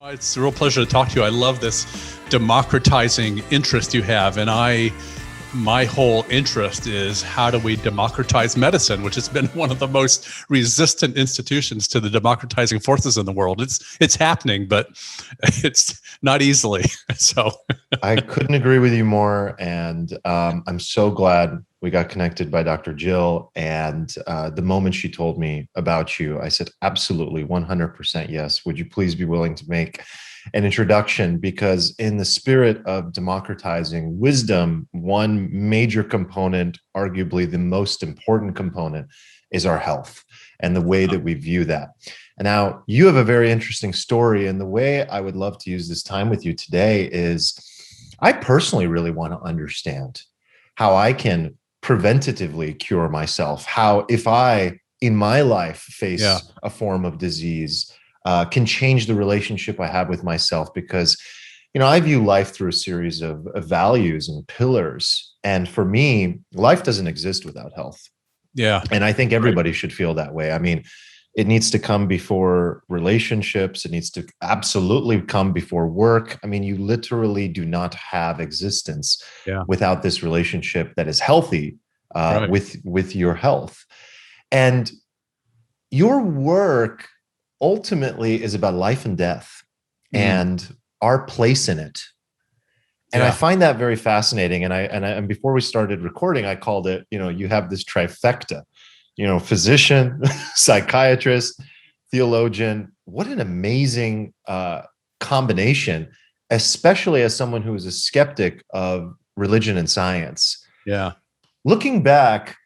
It's a real pleasure to talk to you. I love this democratizing interest you have. And my whole interest is how do we democratize medicine, which has been one of the most resistant institutions to the democratizing forces in the world. It's happening, but it's not easily. So I couldn't agree with you more. And I'm so glad we got connected by Dr. Jill. And the moment she told me about you, I said, absolutely, 100% yes. Would you please be willing to make an introduction? Because in the spirit of democratizing wisdom, one major component, arguably the most important component, is our health and the way that we view that. And now you have a very interesting story. And the way I would love to use this time with you today is I personally really want to understand how I can preventatively cure myself, how if I in my life face a form of disease, can change the relationship I have with myself. Because, I view life through a series of values and pillars. And for me, life doesn't exist without health. Yeah. And I think everybody should feel that way. I mean, it needs to come before relationships. It needs to absolutely come before work. I mean, you literally do not have existence without this relationship that is healthy with your health. And your work ultimately is about life and death and our place in it. And I find that very fascinating. And before we started recording, I called it, you have this trifecta, physician, psychiatrist, theologian. What an amazing combination, especially as someone who is a skeptic of religion and science. Yeah. Looking back,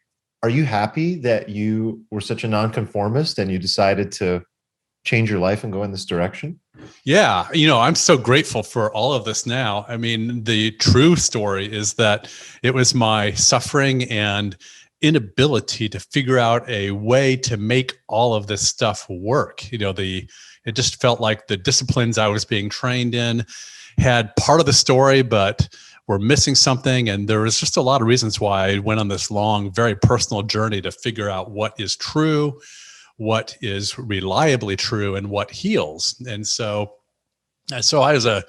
are you happy that you were such a nonconformist and you decided to change your life and go in this direction? Yeah. I'm so grateful for all of this now. I mean, the true story is that it was my suffering and inability to figure out a way to make all of this stuff work. It just felt like the disciplines I was being trained in had part of the story, but were missing something. And there was just a lot of reasons why I went on this long, very personal journey to figure out what is true, what is reliably true, and what heals. And so I was I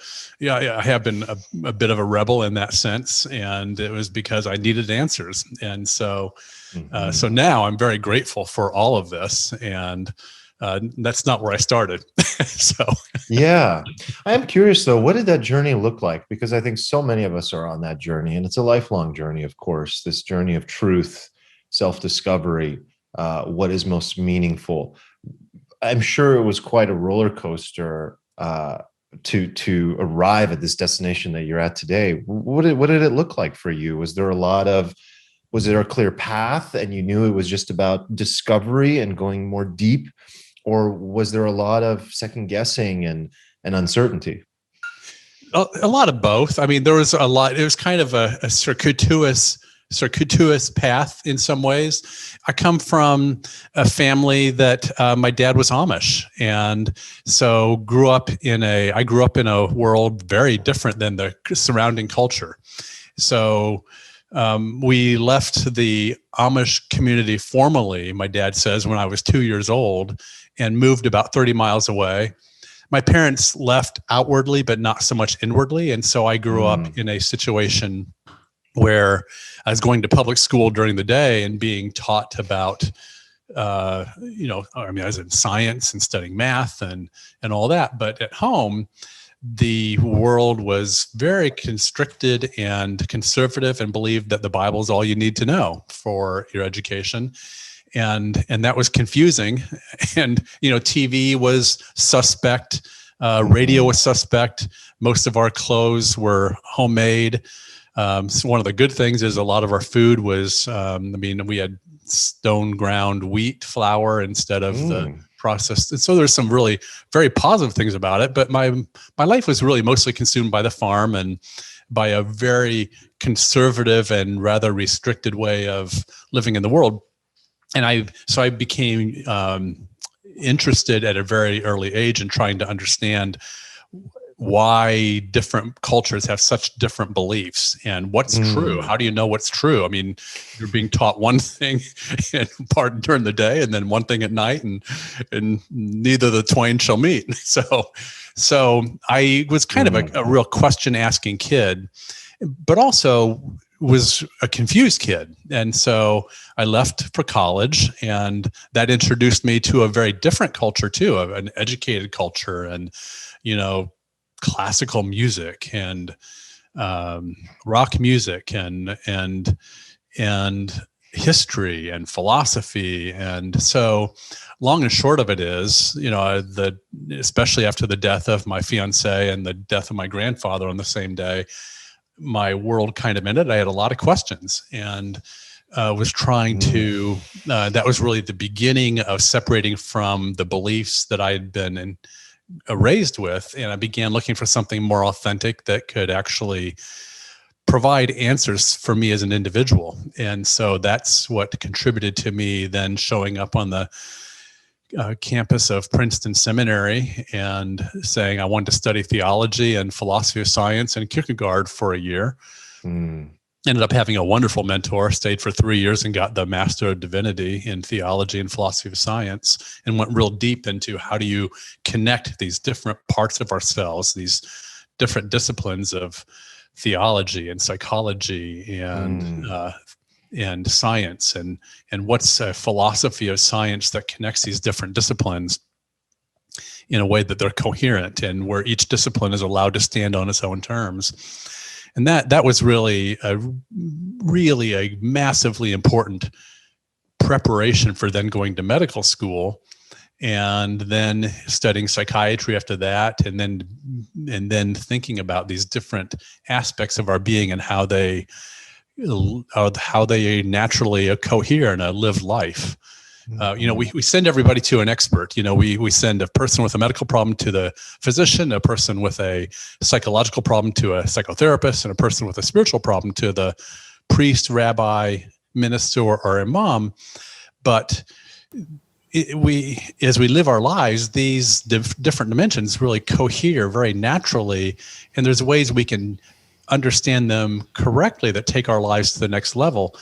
have been a bit of a rebel in that sense, and it was because I needed answers. And so now I'm very grateful for all of this, and that's not where I started. Yeah, I am curious though, what did that journey look like? Because I think so many of us are on that journey, and it's a lifelong journey, of course, this journey of truth, self-discovery, what is most meaningful. I'm sure it was quite a roller coaster to arrive at this destination that you're at today. What did it look like for you? Was there a clear path and you knew it was just about discovery and going more deep? Or was there a lot of second guessing and uncertainty? A lot of both. I mean, there was a lot. It was kind of a circuitous path in some ways. I come from a family that my dad was Amish, and so I grew up in a world very different than the surrounding culture. So we left the Amish community formally, my dad says, when I was 2 years old, and moved about 30 miles away. My parents left outwardly, but not so much inwardly. And so I grew up in a situation where I was going to public school during the day and being taught about, I was in science and studying math and all that. But at home, the world was very constricted and conservative and believed that the Bible is all you need to know for your education. And that was confusing. And, TV was suspect. Radio was suspect. Most of our clothes were homemade. So one of the good things is a lot of our food was, we had stone ground wheat flour instead of the processed. And so there's some really very positive things about it. But my life was really mostly consumed by the farm and by a very conservative and rather restricted way of living in the world. And I became interested at a very early age in trying to understand why different cultures have such different beliefs and what's true. How do you know what's true? I mean, you're being taught one thing in part during the day and then one thing at night, and neither the twain shall meet. So I was kind of a real question asking kid, but also was a confused kid. And so I left for college, and that introduced me to a very different culture too, of an educated culture, and, classical music and rock music and history and philosophy. And so long and short of it is, especially after the death of my fiance and the death of my grandfather on the same day, my world kind of ended. I had a lot of questions, and was trying to, that was really the beginning of separating from the beliefs that I had been raised with. And I began looking for something more authentic that could actually provide answers for me as an individual. And so that's what contributed to me then showing up on the campus of Princeton Seminary and saying I wanted to study theology and philosophy of science and Kierkegaard for a year. Ended up having a wonderful mentor, stayed for 3 years and got the Master of Divinity in theology and philosophy of science, and went real deep into how do you connect these different parts of ourselves, these different disciplines of theology and psychology and science, and what's a philosophy of science that connects these different disciplines in a way that they're coherent and where each discipline is allowed to stand on its own terms. And that was really a massively important preparation for then going to medical school and then studying psychiatry after that, and then thinking about these different aspects of our being and how they naturally cohere and live life. We send everybody to an expert. We send a person with a medical problem to the physician, a person with a psychological problem to a psychotherapist, and a person with a spiritual problem to the priest, rabbi, minister, or imam. But as we live our lives, these different dimensions really cohere very naturally, and there's ways we can understand them correctly that take our lives to the next level.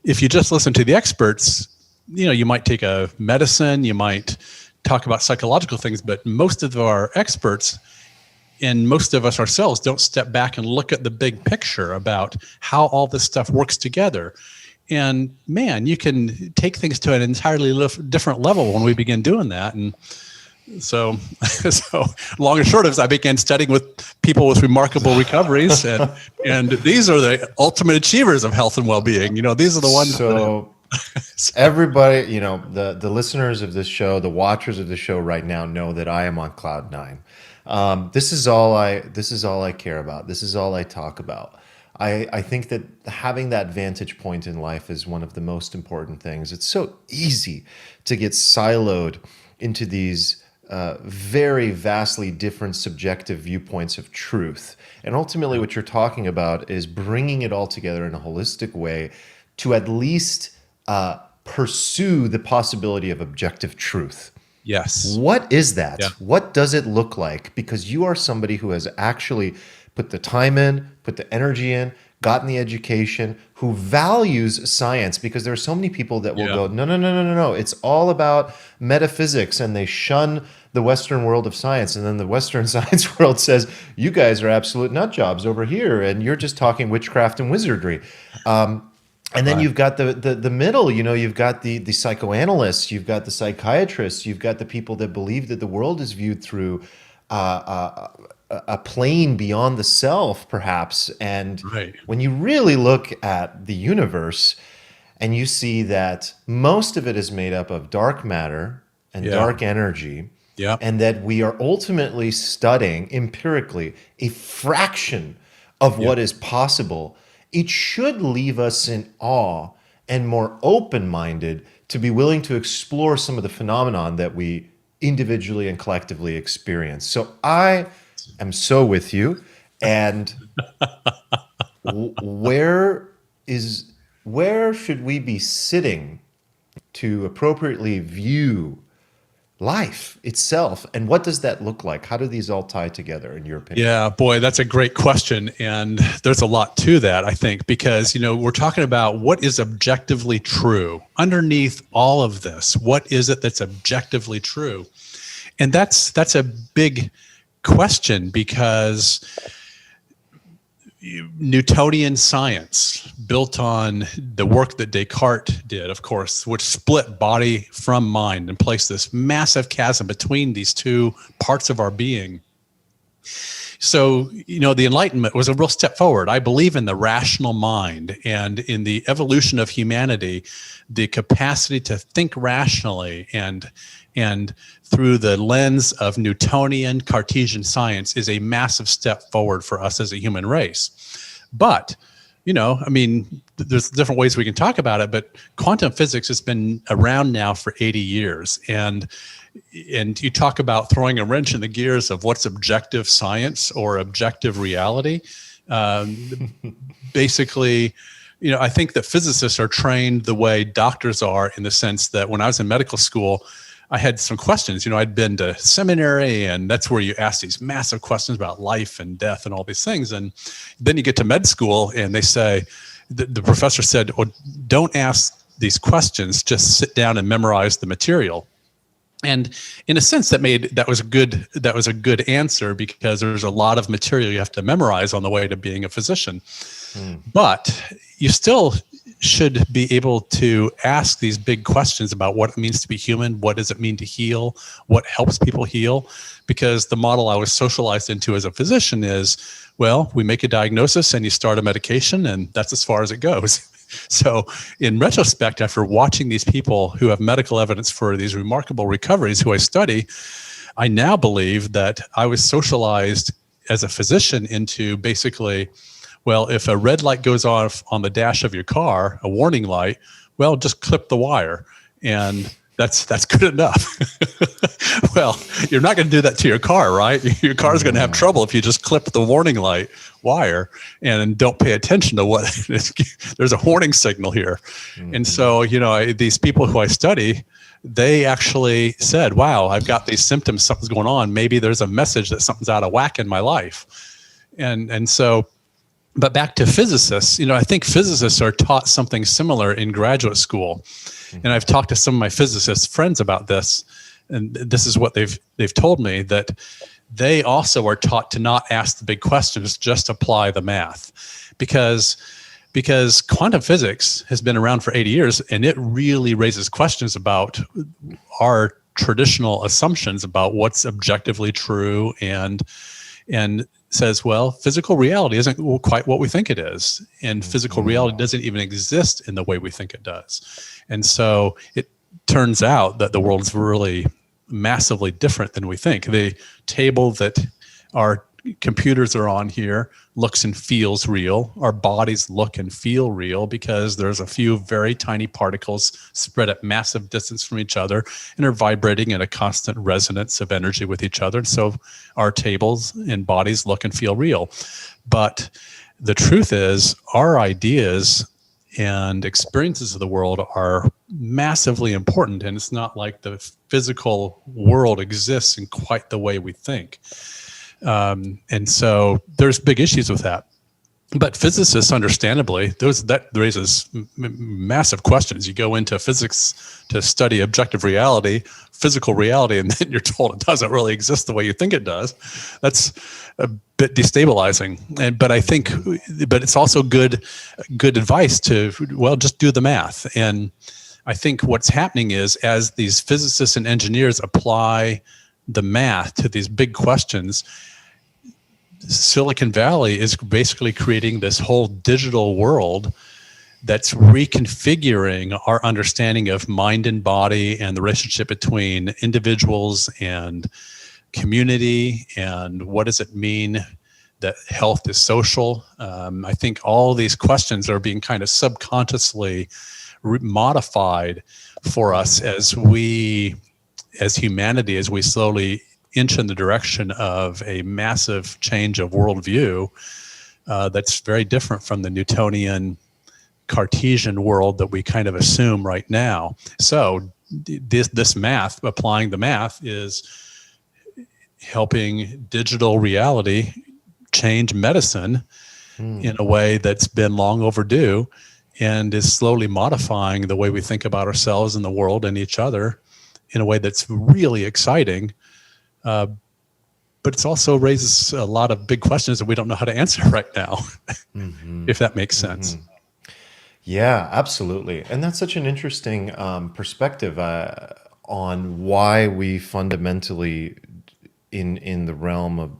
If you just listen to the experts, you might take a medicine, you might talk about psychological things, but most of our experts and most of us ourselves don't step back and look at the big picture about how all this stuff works together. And man, you can take things to an entirely different level when we begin doing that. And so long and short of it, I began studying with people with remarkable recoveries, and these are the ultimate achievers of health and well-being. These are the ones. So everybody, the listeners of this show, the watchers of the show right now know that I am on cloud nine. This is all I care about. This is all I talk about. I think that having that vantage point in life is one of the most important things. It's so easy to get siloed into these very vastly different subjective viewpoints of truth. And ultimately what you're talking about is bringing it all together in a holistic way to at least pursue the possibility of objective truth. Yes. What is that? Yeah. What does it look like? Because you are somebody who has actually put the time in, put the energy in, gotten the education, who values science, because there are so many people that will go, no. It's all about metaphysics, and they shun the Western world of science. And then the Western science world says, you guys are absolute nut jobs over here, and you're just talking witchcraft and wizardry. And then you've got the middle, you've got the psychoanalysts, you've got the psychiatrists, you've got the people that believe that the world is viewed through a plane beyond the self, perhaps. And when you really look at the universe and you see that most of it is made up of dark matter and dark energy, and that we are ultimately studying empirically a fraction of what is possible, it should leave us in awe and more open-minded to be willing to explore some of the phenomenon that we individually and collectively experience. So I am so with you. And where should we be sitting to appropriately view life itself? And what does that look like? How do these all tie together, in your opinion? Yeah, boy, that's a great question. And there's a lot to that, I think, because, we're talking about what is objectively true underneath all of this. What is it that's objectively true? And that's a big question, because Newtonian science, built on the work that Descartes did, of course, which split body from mind and placed this massive chasm between these two parts of our being. So, the Enlightenment was a real step forward. I believe in the rational mind, and in the evolution of humanity, the capacity to think rationally and through the lens of Newtonian Cartesian science is a massive step forward for us as a human race. But, there's different ways we can talk about it, but quantum physics has been around now for 80 years. And you talk about throwing a wrench in the gears of what's objective science or objective reality. Basically, I think that physicists are trained the way doctors are, in the sense that when I was in medical school, I had some questions. I'd been to seminary, and that's where you ask these massive questions about life and death and all these things. And then you get to med school, and they say, the professor said, "Oh, don't ask these questions, just sit down and memorize the material." And in a sense, that was a good answer, because there's a lot of material you have to memorize on the way to being a physician. But you still should be able to ask these big questions about what it means to be human. What does it mean to heal? What helps people heal? Because the model I was socialized into as a physician is, well, we make a diagnosis and you start a medication, and that's as far as it goes. So in retrospect, after watching these people who have medical evidence for these remarkable recoveries who I study, I now believe that I was socialized as a physician into basically, well, if a red light goes off on the dash of your car, a warning light, well, just clip the wire, and that's good enough. Well, you're not going to do that to your car, right? Your car's going to have trouble if you just clip the warning light wire and don't pay attention to what there's a warning signal here. And so, these people who I study, they actually said, wow, I've got these symptoms, something's going on. Maybe there's a message that something's out of whack in my life. And so, but back to physicists, I think physicists are taught something similar in graduate school. And I've talked to some of my physicist friends about this, and this is what they've told me, that they also are taught to not ask the big questions, just apply the math. Because quantum physics has been around for 80 years, and it really raises questions about our traditional assumptions about what's objectively true, and says, well, physical reality isn't quite what we think it is. And physical reality doesn't even exist in the way we think it does. And so it turns out that the world is really massively different than we think. The table that our computers are on here looks and feels real. Our bodies look and feel real because there's a few very tiny particles spread at massive distance from each other and are vibrating in a constant resonance of energy with each other. And so our tables and bodies look and feel real. But the truth is, our ideas and experiences of the world are massively important. And it's not like the physical world exists in quite the way we think. And so there's big issues with that. But physicists, understandably, that raises massive questions. You go into physics to study objective reality, physical reality, and then you're told it doesn't really exist the way you think it does. That's a bit destabilizing. But it's also good advice to, well, just do the math. And I think what's happening is, as these physicists and engineers apply the math to these big questions, Silicon Valley is basically creating this whole digital world that's reconfiguring our understanding of mind and body and the relationship between individuals and community, and what does it mean that health is social. I think all these questions are being kind of subconsciously modified for us as humanity, as we slowly inch in the direction of a massive change of worldview that's very different from the Newtonian Cartesian world that we kind of assume right now. So this math, applying the math, is helping digital reality change medicine in a way that's been long overdue, and is slowly modifying the way we think about ourselves and the world and each other in a way that's really exciting. But it also raises a lot of big questions that we don't know how to answer right now, if that makes sense. Yeah, absolutely. And that's such an interesting perspective on why we fundamentally, in the realm of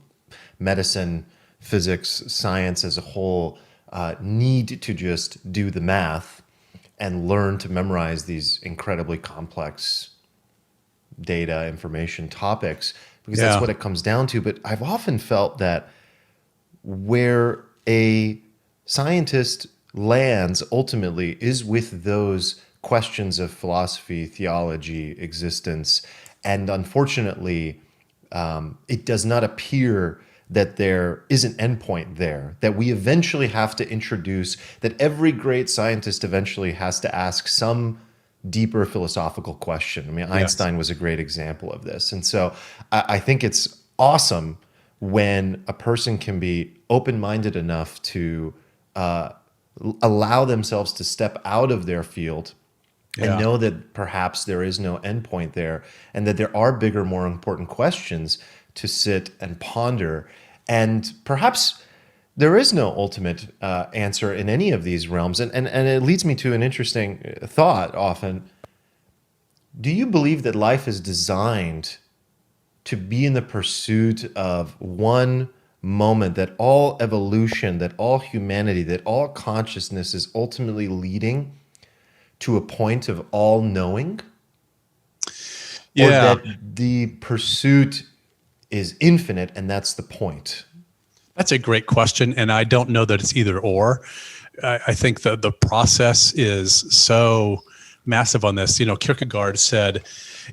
medicine, physics, science as a whole, need to just do the math and learn to memorize these incredibly complex data, information, topics, because that's what it comes down to. But I've often felt that where a scientist lands ultimately is with those questions of philosophy, theology, existence. And unfortunately, it does not appear that there is an endpoint there, that we eventually have to introduce, that every great scientist eventually has to ask some deeper philosophical question. I mean, Einstein was a great example of this. And so I think it's awesome when a person can be open-minded enough to allow themselves to step out of their field and know that perhaps there is no endpoint there, and that there are bigger, more important questions to sit and ponder. And perhaps there is no ultimate answer in any of these realms. And it leads me to an interesting thought often. Do you believe that life is designed to be in the pursuit of one moment, that all evolution, that all humanity, that all consciousness is ultimately leading to a point of all knowing? Or that the pursuit is infinite and that's the point? That's a great question, and I don't know that it's either or. I think the process is so massive on this. Kierkegaard said,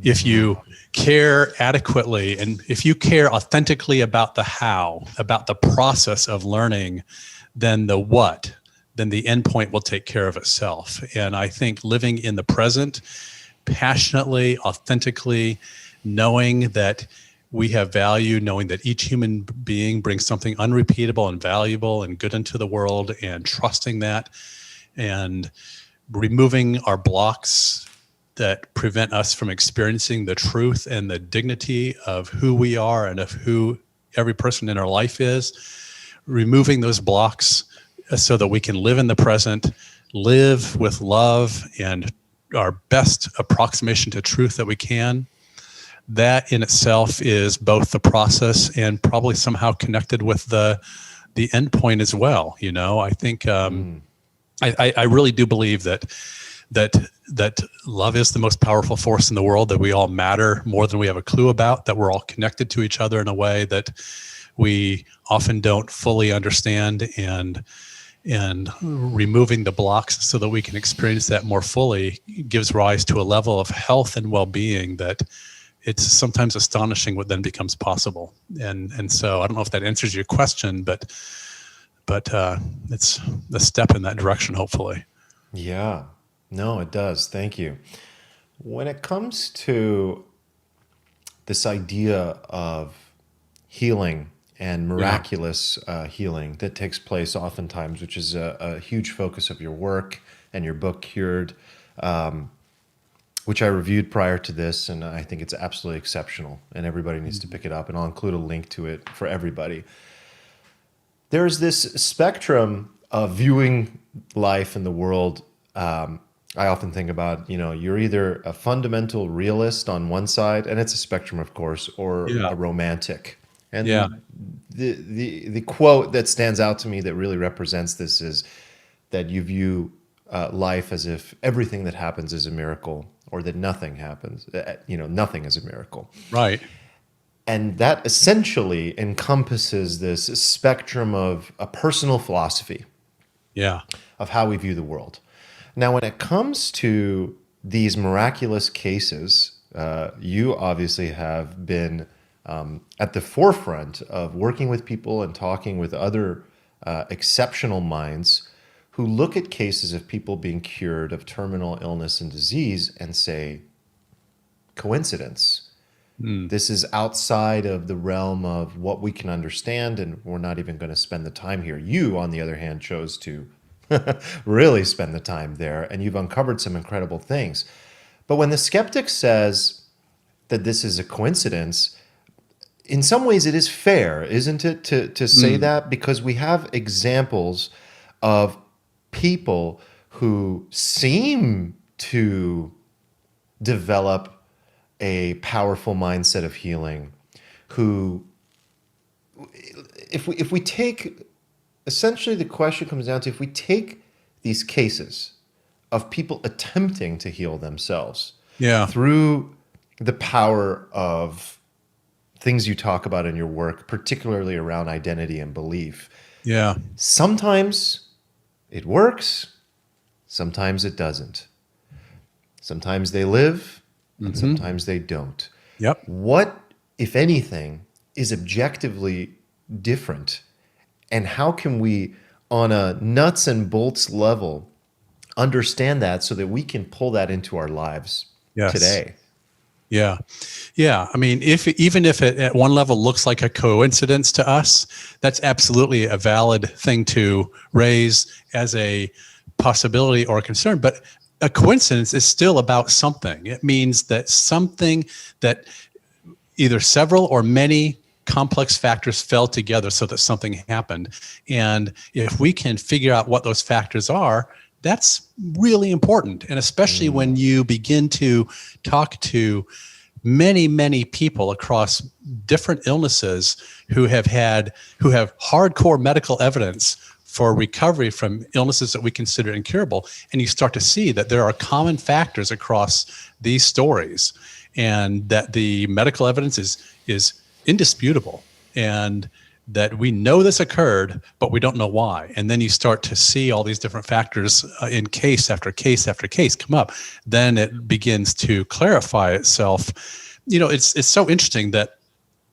if you care adequately and if you care authentically about the how, about the process of learning, then the what, then the end point will take care of itself. And I think living in the present, passionately, authentically, knowing that we have value, knowing that each human being brings something unrepeatable and valuable and good into the world, and trusting that, and removing our blocks that prevent us from experiencing the truth and the dignity of who we are and of who every person in our life is, removing those blocks so that we can live in the present, live with love and our best approximation to truth that we can. That in itself is both the process and probably somehow connected with the end point as well. I think I really do believe that love is the most powerful force in the world, that we all matter more than we have a clue about, that we're all connected to each other in a way that we often don't fully understand, and removing the blocks so that we can experience that more fully gives rise to a level of health and well-being that it's sometimes astonishing what then becomes possible. And so I don't know if that answers your question, but it's a step in that direction, hopefully. Yeah, no, it does. Thank you. When it comes to this idea of healing and miraculous healing that takes place oftentimes, which is a huge focus of your work and your book, Cured, which I reviewed prior to this, and I think it's absolutely exceptional, and everybody needs to pick it up, and I'll include a link to it for everybody. There's this spectrum of viewing life and the world. I often think about, you're either a fundamental realist on one side, and it's a spectrum, of course, or a romantic. And the quote that stands out to me that really represents this is that you view life as if everything that happens is a miracle, or that nothing happens, nothing is a miracle. Right. And that essentially encompasses this spectrum of a personal philosophy of how we view the world. Now, when it comes to these miraculous cases, you obviously have been at the forefront of working with people and talking with other exceptional minds who look at cases of people being cured of terminal illness and disease and say, coincidence. Mm. This is outside of the realm of what we can understand, and we're not even going to spend the time here. You, on the other hand, chose to really spend the time there, and you've uncovered some incredible things. But when the skeptic says that this is a coincidence, in some ways it is fair, isn't it, to say Mm. that? Because we have examples of people who seem to develop a powerful mindset of healing, who, if we take, essentially the question comes down to, if we take these cases of people attempting to heal themselves Yeah. through the power of things you talk about in your work, particularly around identity and belief, Yeah. sometimes it works, sometimes it doesn't. Sometimes they live, and Hmm. sometimes they don't. Yep. What, if anything, is objectively different? And how can we, on a nuts and bolts level, understand that so that we can pull that into our lives Yes. today? Yeah. Yeah. I mean, even if it at one level looks like a coincidence to us, that's absolutely a valid thing to raise as a possibility or a concern. But a coincidence is still about something. It means that something that either several or many complex factors fell together so that something happened. And if we can figure out what those factors are, that's really important. And especially when you begin to talk to many, many people across different illnesses who have hardcore medical evidence for recovery from illnesses that we consider incurable. And you start to see that there are common factors across these stories, and that the medical evidence is indisputable, and that we know this occurred, but we don't know why. And then you start to see all these different factors in case after case after case come up. Then it begins to clarify itself. It's so interesting that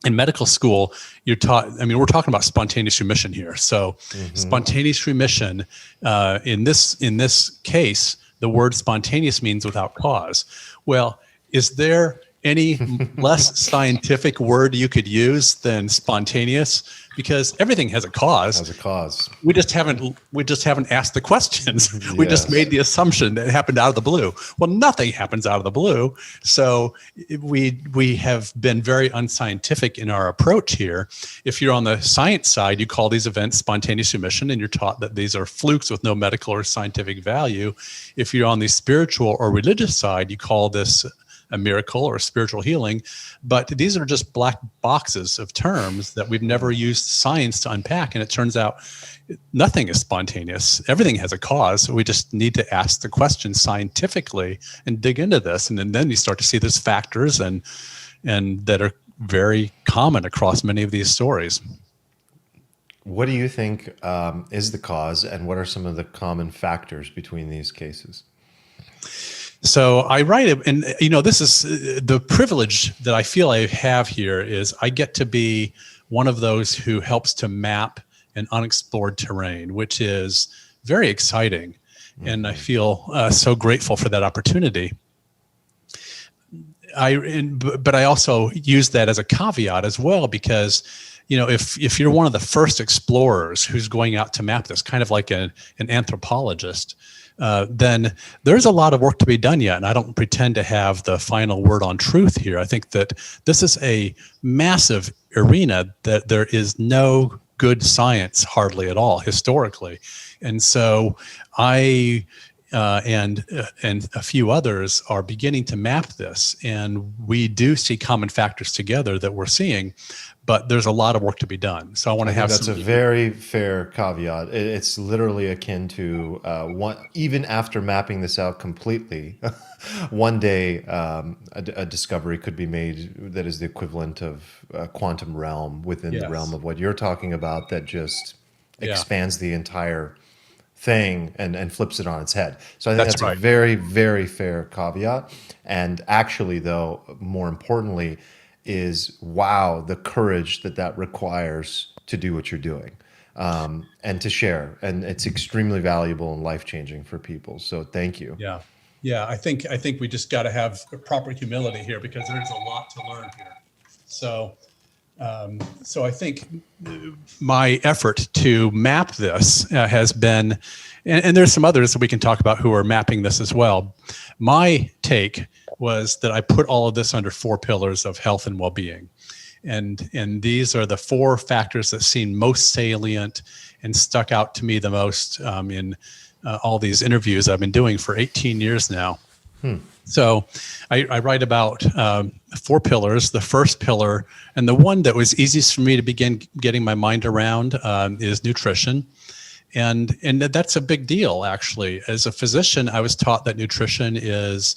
in medical school, you're taught, I mean, we're talking about spontaneous remission here. So spontaneous remission, in this case, the word spontaneous means without cause. Well, is there any less scientific word you could use than spontaneous? Because everything has a cause. As a cause. We just haven't asked the questions. We just Yes. made the assumption that it happened out of the blue. Well, nothing happens out of the blue. So we have been very unscientific in our approach here. If you're on the science side, you call these events spontaneous remission, and you're taught that these are flukes with no medical or scientific value. If you're on the spiritual or religious side, you call this a miracle or spiritual healing. But these are just black boxes of terms that we've never used science to unpack. And it turns out nothing is spontaneous. Everything has a cause. We just need to ask the question scientifically and dig into this. And then you start to see there's factors and that are very common across many of these stories. What do you think is the cause, and what are some of the common factors between these cases? So I write it, and this is the privilege that I feel I have here is I get to be one of those who helps to map an unexplored terrain, which is very exciting. And I feel so grateful for that opportunity. But I also use that as a caveat as well, because if you're one of the first explorers who's going out to map this, kind of like an anthropologist, then there's a lot of work to be done yet. And I don't pretend to have the final word on truth here. I think that this is a massive arena that there is no good science hardly at all historically. And so I and a few others are beginning to map this, and we do see common factors together that we're seeing, but there's a lot of work to be done. So I want to have That's a very fair caveat. It's literally akin to even after mapping this out completely, one day a discovery could be made that is the equivalent of a quantum realm within the realm of what you're talking about, that just expands the entire thing and flips it on its head. So I think that's right. a very, very fair caveat. And actually, though, more importantly, is wow, the courage that requires to do what you're doing, and to share. And it's extremely valuable and life-changing for people. So thank you. Yeah. Yeah, I think we just got to have proper humility here because there's a lot to learn here. So, so I think my effort to map this has been, and there's some others that we can talk about who are mapping this as well. My take was that I put all of this under 4 pillars of health and well-being. And these are the 4 factors that seem most salient and stuck out to me the most in all these interviews I've been doing for 18 years now. So I write about 4 pillars. The first pillar, and the one that was easiest for me to begin getting my mind around, is nutrition. And that's a big deal, actually. As a physician, I was taught that nutrition is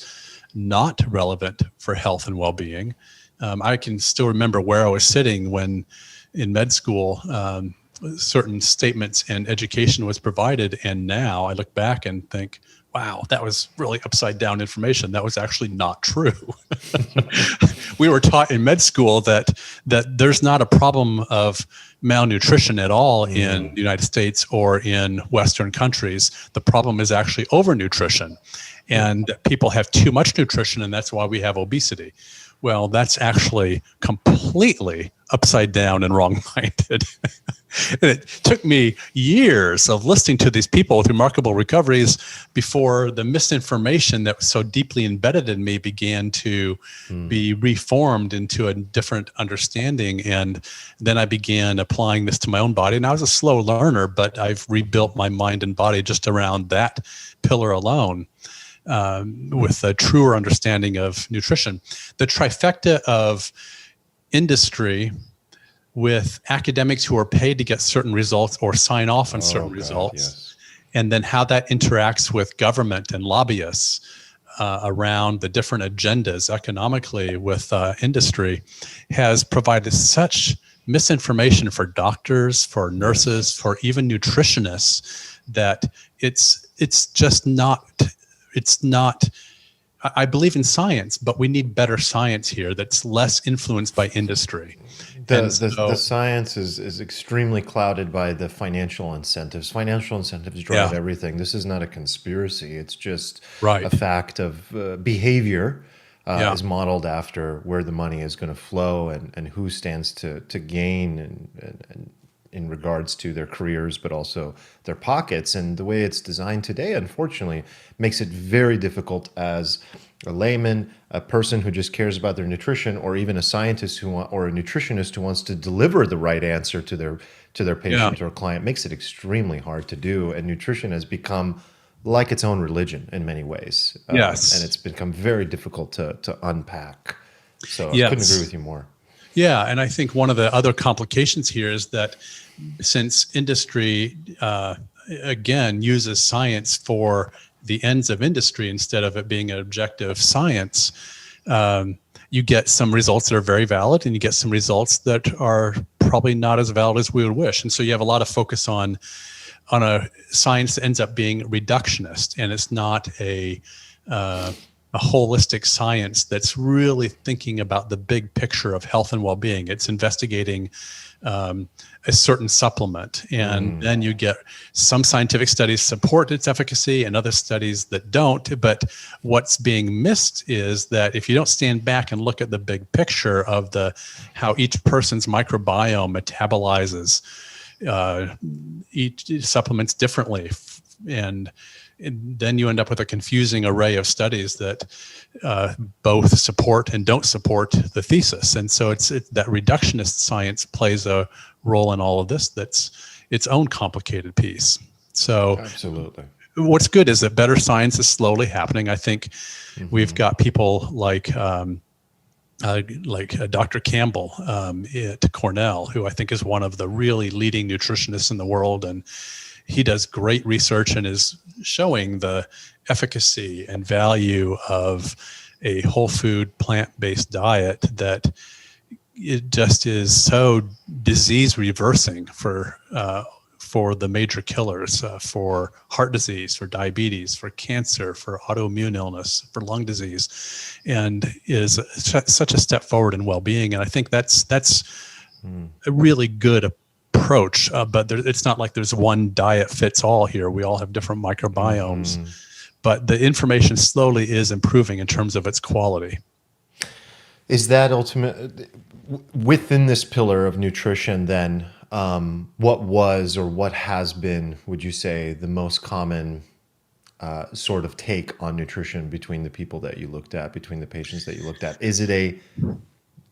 not relevant for health and well-being. I can still remember where I was sitting when in med school, certain statements and education was provided. And now I look back and think, wow, that was really upside down information. That was actually not true. We were taught in med school that there's not a problem of malnutrition at all in the United States or in Western countries. The problem is actually overnutrition. And people have too much nutrition, and that's why we have obesity. Well, that's actually completely upside down and wrong-minded. And it took me years of listening to these people with remarkable recoveries before the misinformation that was so deeply embedded in me began to be reformed into a different understanding. And then I began applying this to my own body. And I was a slow learner, but I've rebuilt my mind and body just around that pillar alone. With a truer understanding of nutrition. The trifecta of industry with academics who are paid to get certain results or sign off on certain results, and then how that interacts with government and lobbyists around the different agendas economically with industry has provided such misinformation for doctors, for nurses, for even nutritionists that it's just not. It's not, I believe in science, but we need better science here that's less influenced by industry. The science is extremely clouded by the financial incentives. Financial incentives drive everything. This is not a conspiracy. It's just a fact of behavior is modeled after where the money is going to flow and who stands to gain and in regards to their careers, but also their pockets. And the way it's designed today, unfortunately, makes it very difficult as a layman, a person who just cares about their nutrition, or even a scientist or a nutritionist who wants to deliver the right answer to their patient or client, makes it extremely hard to do. And nutrition has become like its own religion in many ways. And it's become very difficult to unpack. So I couldn't agree with you more. Yeah, and I think one of the other complications here is that since industry, again, uses science for the ends of industry instead of it being an objective science, you get some results that are very valid and you get some results that are probably not as valid as we would wish. And so you have a lot of focus on a science that ends up being reductionist, and it's not a holistic science that's really thinking about the big picture of health and well-being. It's investigating a certain supplement, and then you get some scientific studies support its efficacy and other studies that don't. But what's being missed is that if you don't stand back and look at the big picture of how each person's microbiome metabolizes each supplements differently, and then you end up with a confusing array of studies that both support and don't support the thesis. And so it's that reductionist science plays a role in all of this. That's its own complicated piece. So absolutely. What's good is that better science is slowly happening. I think we've got people like Dr. Campbell at Cornell, who I think is one of the really leading nutritionists in the world. And he does great research and is showing the efficacy and value of a whole food plant-based diet, that it just is so disease reversing for the major killers, for heart disease, for diabetes, for cancer, for autoimmune illness, for lung disease, and is such a step forward in well-being. And I think that's a really good approach, but it's not like there's one diet fits all here. We all have different microbiomes. but the information slowly is improving in terms of its quality. Is that ultimate within this pillar of nutrition then? What was or what has been, would you say, the most common sort of take on nutrition between the people that you looked at, between the patients that you looked at? Is it a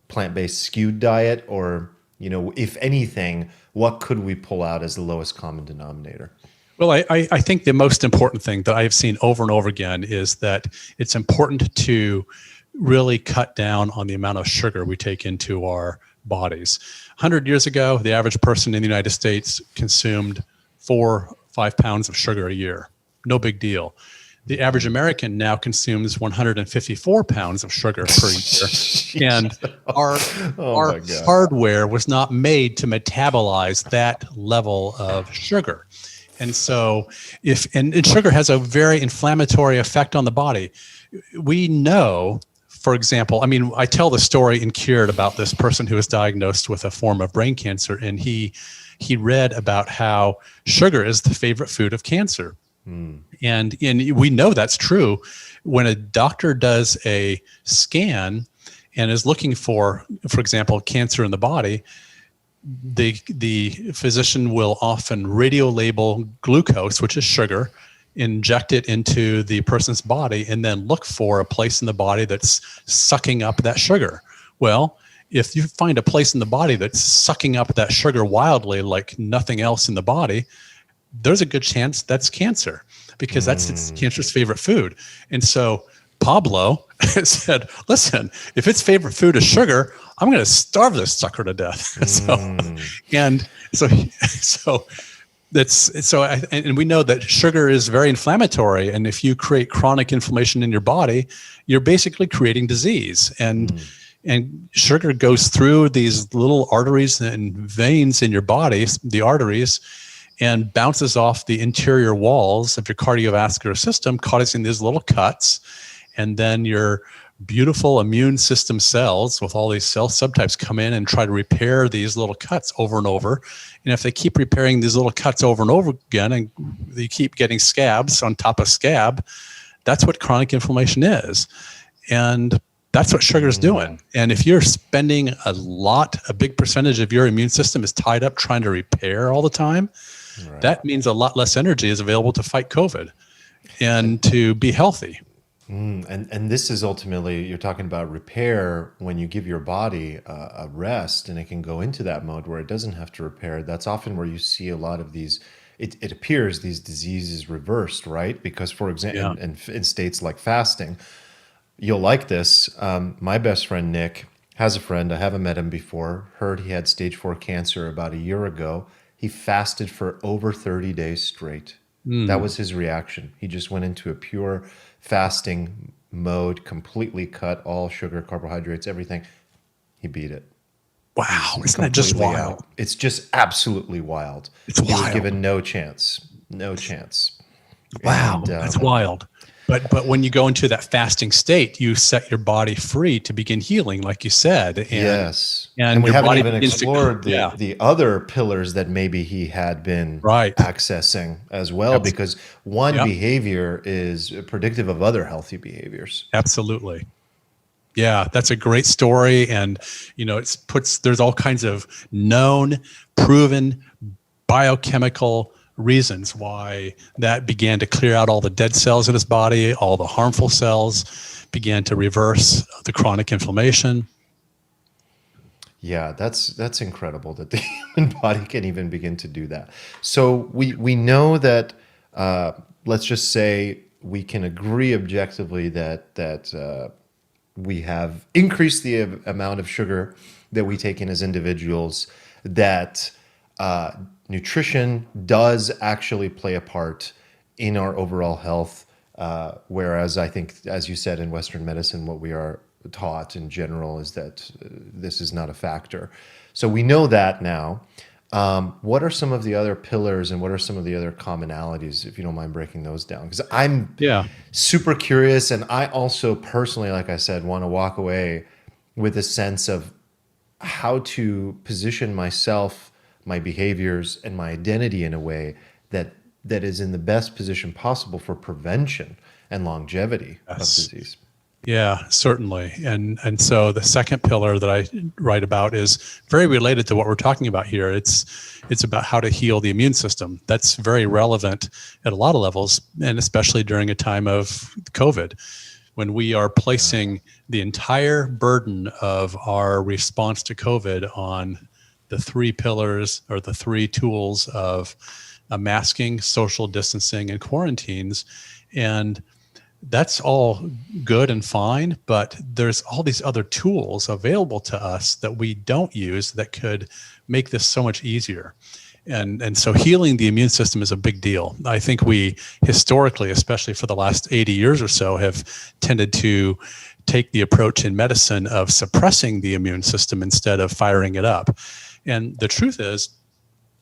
plant-based skewed diet, or, if anything, what could we pull out as the lowest common denominator? Well, I think the most important thing that I've seen over and over again is that it's important to really cut down on the amount of sugar we take into our bodies. 100 years ago, the average person in the United States consumed 4-5 pounds of sugar a year. No big deal. The average American now consumes 154 pounds of sugar per year. And our hardware was not made to metabolize that level of sugar. And so and sugar has a very inflammatory effect on the body. We know, for example, I tell the story in Cured about this person who was diagnosed with a form of brain cancer, and he read about how sugar is the favorite food of cancer. And we know that's true. When a doctor does a scan and is looking for example, cancer in the body, the physician will often radio label glucose, which is sugar, inject it into the person's body, and then look for a place in the body that's sucking up that sugar. Well, if you find a place in the body that's sucking up that sugar wildly like nothing else in the body, there's a good chance that's cancer, because that's cancer's favorite food. And so Pablo said, listen, if its favorite food is sugar, I'm going to starve this sucker to death. And we know that sugar is very inflammatory. And if you create chronic inflammation in your body, you're basically creating disease. And sugar goes through these little arteries and veins in your body, the arteries, and bounces off the interior walls of your cardiovascular system, causing these little cuts. And then your beautiful immune system cells with all these cell subtypes come in and try to repair these little cuts over and over. And if they keep repairing these little cuts over and over again, and you keep getting scabs on top of scab, that's what chronic inflammation is. And that's what sugar is doing. And if you're spending a big percentage of your immune system is tied up trying to repair all the time, that means a lot less energy is available to fight COVID and to be healthy. And this is ultimately, you're talking about repair. When you give your body a rest and it can go into that mode where it doesn't have to repair, that's often where you see a lot of these, it appears these diseases reversed, right? Because, for example, in states like fasting, you'll like this. My best friend, Nick, has a friend. I haven't met him before. Heard he had stage 4 cancer about a year ago. He fasted for over 30 days straight. That was his reaction. He just went into a pure fasting mode, completely cut all sugar, carbohydrates, everything. He beat it. Wow. Isn't that just wild? Out. It's just absolutely wild. It's wild. He was given no chance. No chance. Wow. That's wild. But when you go into that fasting state, you set your body free to begin healing, like you said. And we haven't even explored the other pillars that maybe he had been accessing as well, because one behavior is predictive of other healthy behaviors. Absolutely. Yeah, that's a great story. And, there's all kinds of known, proven biochemical reasons why that began to clear out all the dead cells in his body, all the harmful cells, began to reverse the chronic inflammation. Yeah, that's incredible that the human body can even begin to do that. So we know that, let's just say we can agree objectively that we have increased the amount of sugar that we take in as individuals, that nutrition does actually play a part in our overall health, whereas I think, as you said, in Western medicine, what we are taught in general is that this is not a factor. So we know that now. What are some of the other pillars and what are some of the other commonalities, if you don't mind breaking those down? Because I'm super curious, and I also personally, like I said, want to walk away with a sense of how to position myself, my behaviors, and my identity in a way that that is in the best position possible for prevention and longevity of Yes. disease. Yeah, certainly. And so the second pillar that I write about is very related to what we're talking about here. It's about how to heal the immune system. That's very relevant at a lot of levels, and especially during a time of COVID, when we are placing the entire burden of our response to COVID on the three pillars or the three tools of masking, social distancing, and quarantines. And that's all good and fine, but there's all these other tools available to us that we don't use that could make this so much easier. And so healing the immune system is a big deal. I think we historically, especially for the last 80 years or so, have tended to take the approach in medicine of suppressing the immune system instead of firing it up. And the truth is,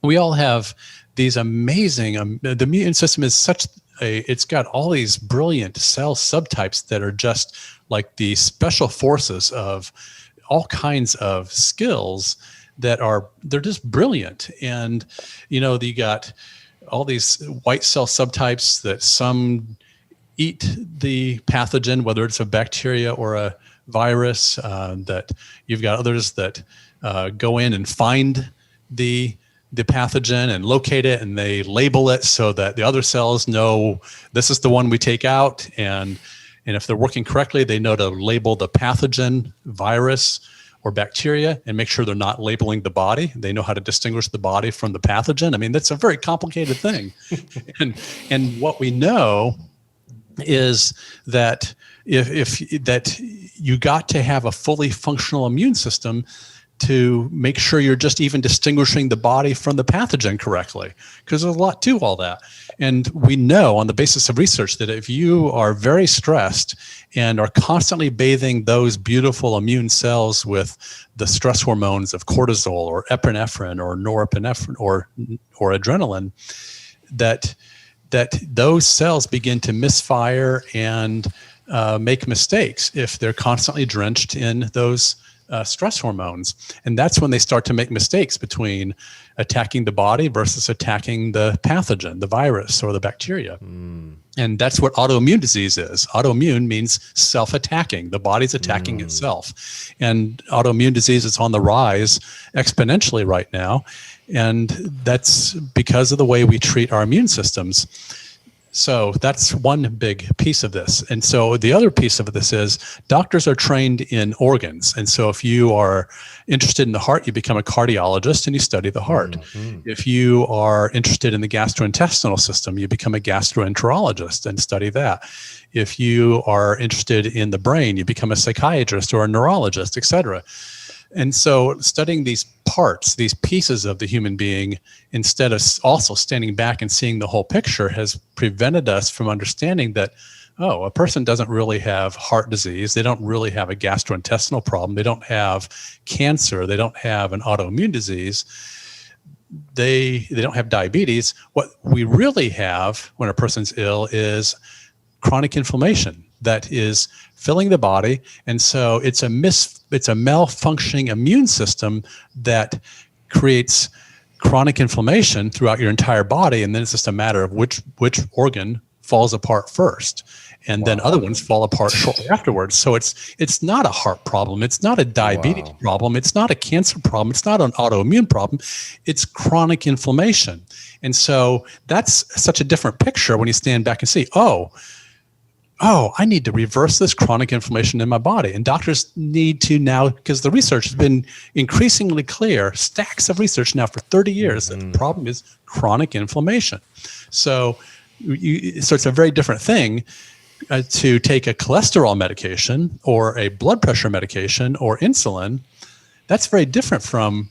we all have these amazing, the immune system is it's got all these brilliant cell subtypes that are just like the special forces of all kinds of skills they're just brilliant. And, you got all these white cell subtypes that some eat the pathogen, whether it's a bacteria or a virus, that you've got others that go in and find the pathogen and locate it, and they label it so that the other cells know this is the one we take out. And if they're working correctly, they know to label the pathogen, virus, or bacteria, and make sure they're not labeling the body. They know how to distinguish the body from the pathogen. I mean, that's a very complicated thing. and what we know is that that you got to have a fully functional immune system to make sure you're just even distinguishing the body from the pathogen correctly, because there's a lot to all that. And we know on the basis of research that if you are very stressed and are constantly bathing those beautiful immune cells with the stress hormones of cortisol or epinephrine or norepinephrine or adrenaline, that those cells begin to misfire and make mistakes if they're constantly drenched in those stress hormones. And that's when they start to make mistakes between attacking the body versus attacking the pathogen, the virus or the bacteria. And that's what autoimmune disease is. Autoimmune means self-attacking. The body's attacking itself. And autoimmune disease is on the rise exponentially right now. And that's because of the way we treat our immune systems. So that's one big piece of this. And so the other piece of this is doctors are trained in organs. And so if you are interested in the heart, you become a cardiologist and you study the heart. If you are interested in the gastrointestinal system, you become a gastroenterologist and study that. If you are interested in the brain, you become a psychiatrist or a neurologist, et cetera. And so studying these parts, these pieces of the human being, instead of also standing back and seeing the whole picture, has prevented us from understanding that, a person doesn't really have heart disease. They don't really have a gastrointestinal problem. They don't have cancer. They don't have an autoimmune disease. They don't have diabetes. What we really have when a person's ill is chronic inflammation that is filling the body. And so it's a malfunctioning immune system that creates chronic inflammation throughout your entire body. And then it's just a matter of which organ falls apart first. And then other ones fall apart shortly afterwards. So it's not a heart problem. It's not a diabetes problem. It's not a cancer problem. It's not an autoimmune problem. It's chronic inflammation. And so that's such a different picture when you stand back and see, I need to reverse this chronic inflammation in my body. And doctors need to now, because the research has been increasingly clear, stacks of research now for 30 years, that the problem is chronic inflammation. So it's a very different thing to take a cholesterol medication or a blood pressure medication or insulin. That's very different from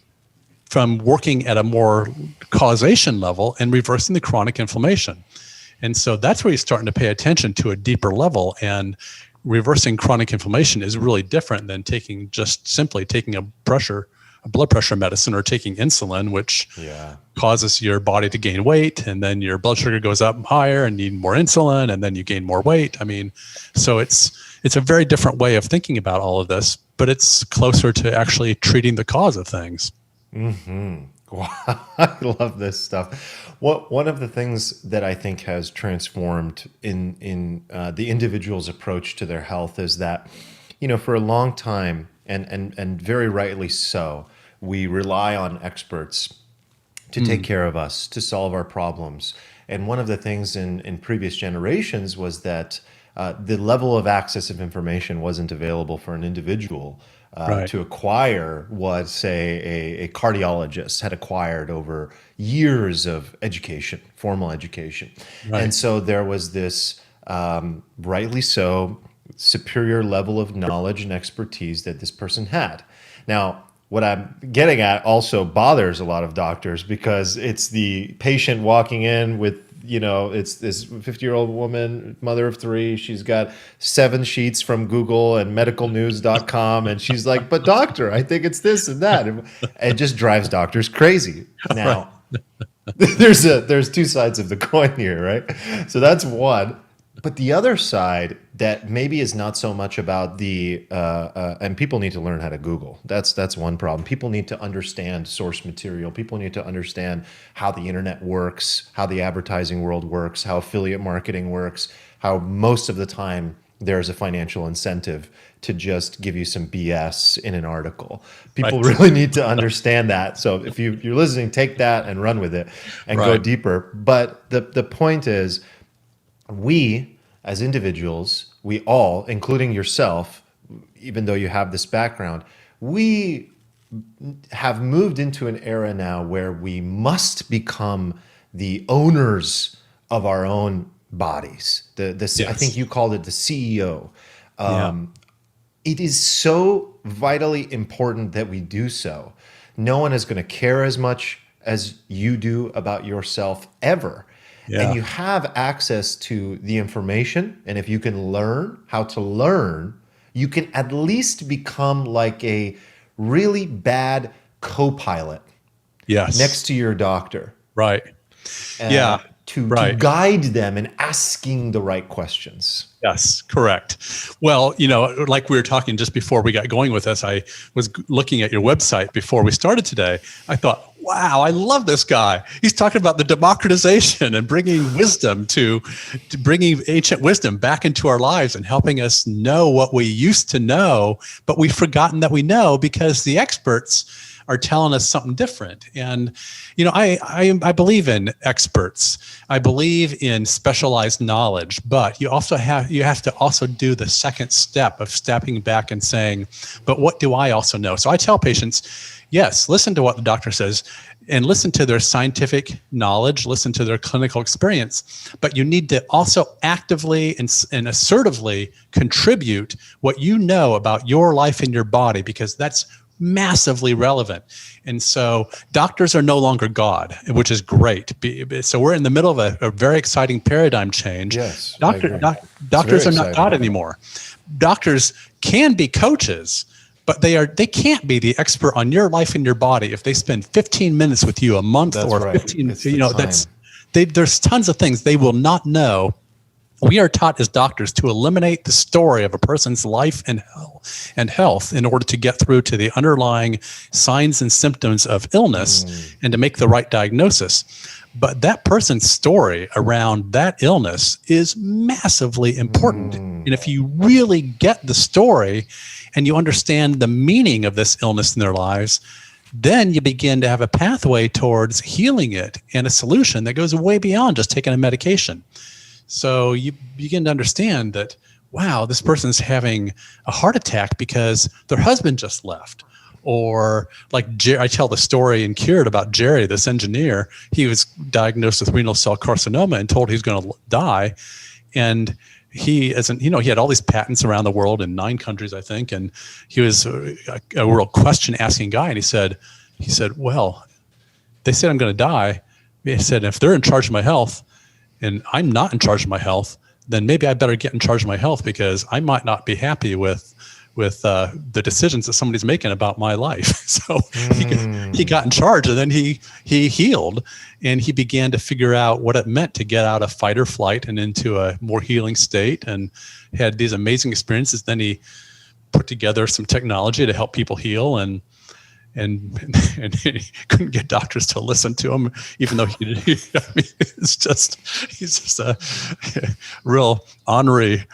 working at a more causation level and reversing the chronic inflammation. And so that's where you're starting to pay attention to a deeper level, and reversing chronic inflammation is really different than simply taking a blood pressure medicine or taking insulin, which causes your body to gain weight, and then your blood sugar goes up higher and you need more insulin, and then you gain more weight. I mean, so it's a very different way of thinking about all of this, but it's closer to actually treating the cause of things. Wow, I love this stuff. One of the things that I think has transformed in the individual's approach to their health is that, for a long time, and very rightly so, we rely on experts to take care of us, to solve our problems. And one of the things in previous generations was that the level of access of information wasn't available for an individual Right. to acquire what, say, a cardiologist had acquired over years of education, formal education. Right. And so there was this, rightly so, superior level of knowledge and expertise that this person had. Now, what I'm getting at also bothers a lot of doctors because it's the patient walking in with, it's this 50-year-old woman, mother of three. She's got 7 sheets from Google and medicalnews.com. And she's like, but doctor, I think it's this and that. And it just drives doctors crazy. Now, there's 2 sides of the coin here, right? So that's one. But the other side that maybe is not so much about the and people need to learn how to Google. That's one problem. People need to understand source material. People need to understand how the internet works, how the advertising world works, how affiliate marketing works, how most of the time there's a financial incentive to just give you some BS in an article. People really need to understand that. So if you're listening, take that and run with it and go deeper. But the point is, we as individuals, we all, including yourself, even though you have this background, we have moved into an era now where we must become the owners of our own bodies. Yes. I think you called it the CEO. It is so vitally important that we do so. No one is going to care as much as you do about yourself ever. Yeah. And you have access to the information. And if you can learn how to learn, you can at least become like a really bad co-pilot. Yes. Next to your doctor. Right. To guide them in asking the right questions. Yes, correct. Well, like we were talking just before we got going with this, I was looking at your website before we started today. I thought, wow, I love this guy. He's talking about the democratization and bringing wisdom to bringing ancient wisdom back into our lives and helping us know what we used to know, but we've forgotten that we know because the experts are telling us something different. And, I believe in experts. I believe in specialized knowledge, but you have to also do the second step of stepping back and saying, but what do I also know? So I tell patients, yes, listen to what the doctor says and listen to their scientific knowledge, listen to their clinical experience, but you need to also actively and assertively contribute what you know about your life and your body, because that's massively relevant. And so doctors are no longer God, which is great. So we're in the middle of a very exciting paradigm change. Yes, doctors are not God anymore. Doctors can be coaches, but they can't be the expert on your life and your body if they spend 15 minutes with you a month or 15. There's tons of things they will not know. We are taught as doctors to eliminate the story of a person's life and health in order to get through to the underlying signs and symptoms of illness and to make the right diagnosis. But that person's story around that illness is massively important. And if you really get the story and you understand the meaning of this illness in their lives, then you begin to have a pathway towards healing it and a solution that goes way beyond just taking a medication. So you begin to understand that, wow, this person's having a heart attack because their husband just left. Or like I tell the story in Cured about Jerry, this engineer. He was diagnosed with renal cell carcinoma and told he's going to die. And he had all these patents around the world in 9 countries, I think. And he was a real question asking guy. And he said, well, they said I'm going to die. He said, if they're in charge of my health, and I'm not in charge of my health, then maybe I better get in charge of my health because I might not be happy with the decisions that somebody's making about my life. So he got in charge, and then he healed, and he began to figure out what it meant to get out of fight or flight and into a more healing state, and had these amazing experiences. Then he put together some technology to help people heal, and and he couldn't get doctors to listen to him, even though I mean, he's just a real ornery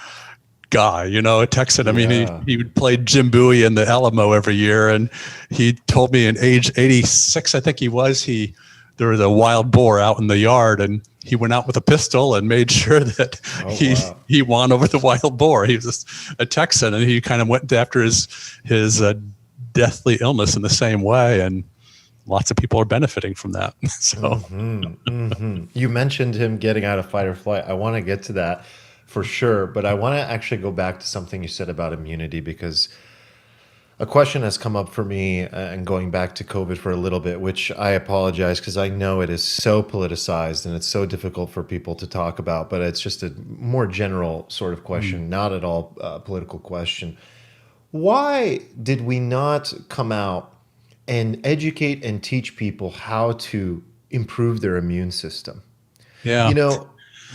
guy, a Texan. I mean, he played Jim Bowie in the Alamo every year, and he told me in age 86, I think he was, there was a wild boar out in the yard, and he went out with a pistol and made sure that he won over the wild boar. He was just a Texan, and he kind of went after his deathly illness in the same way, and lots of people are benefiting from that. So You mentioned him getting out of fight or flight. I want to get to that for sure, but I want to actually go back to something you said about immunity, because a question has come up for me, and going back to COVID for a little bit, which I apologize because I know it is so politicized and it's so difficult for people to talk about, but it's just a more general sort of question, not at all a political question. Why did we not come out and educate and teach people how to improve their immune system? Yeah.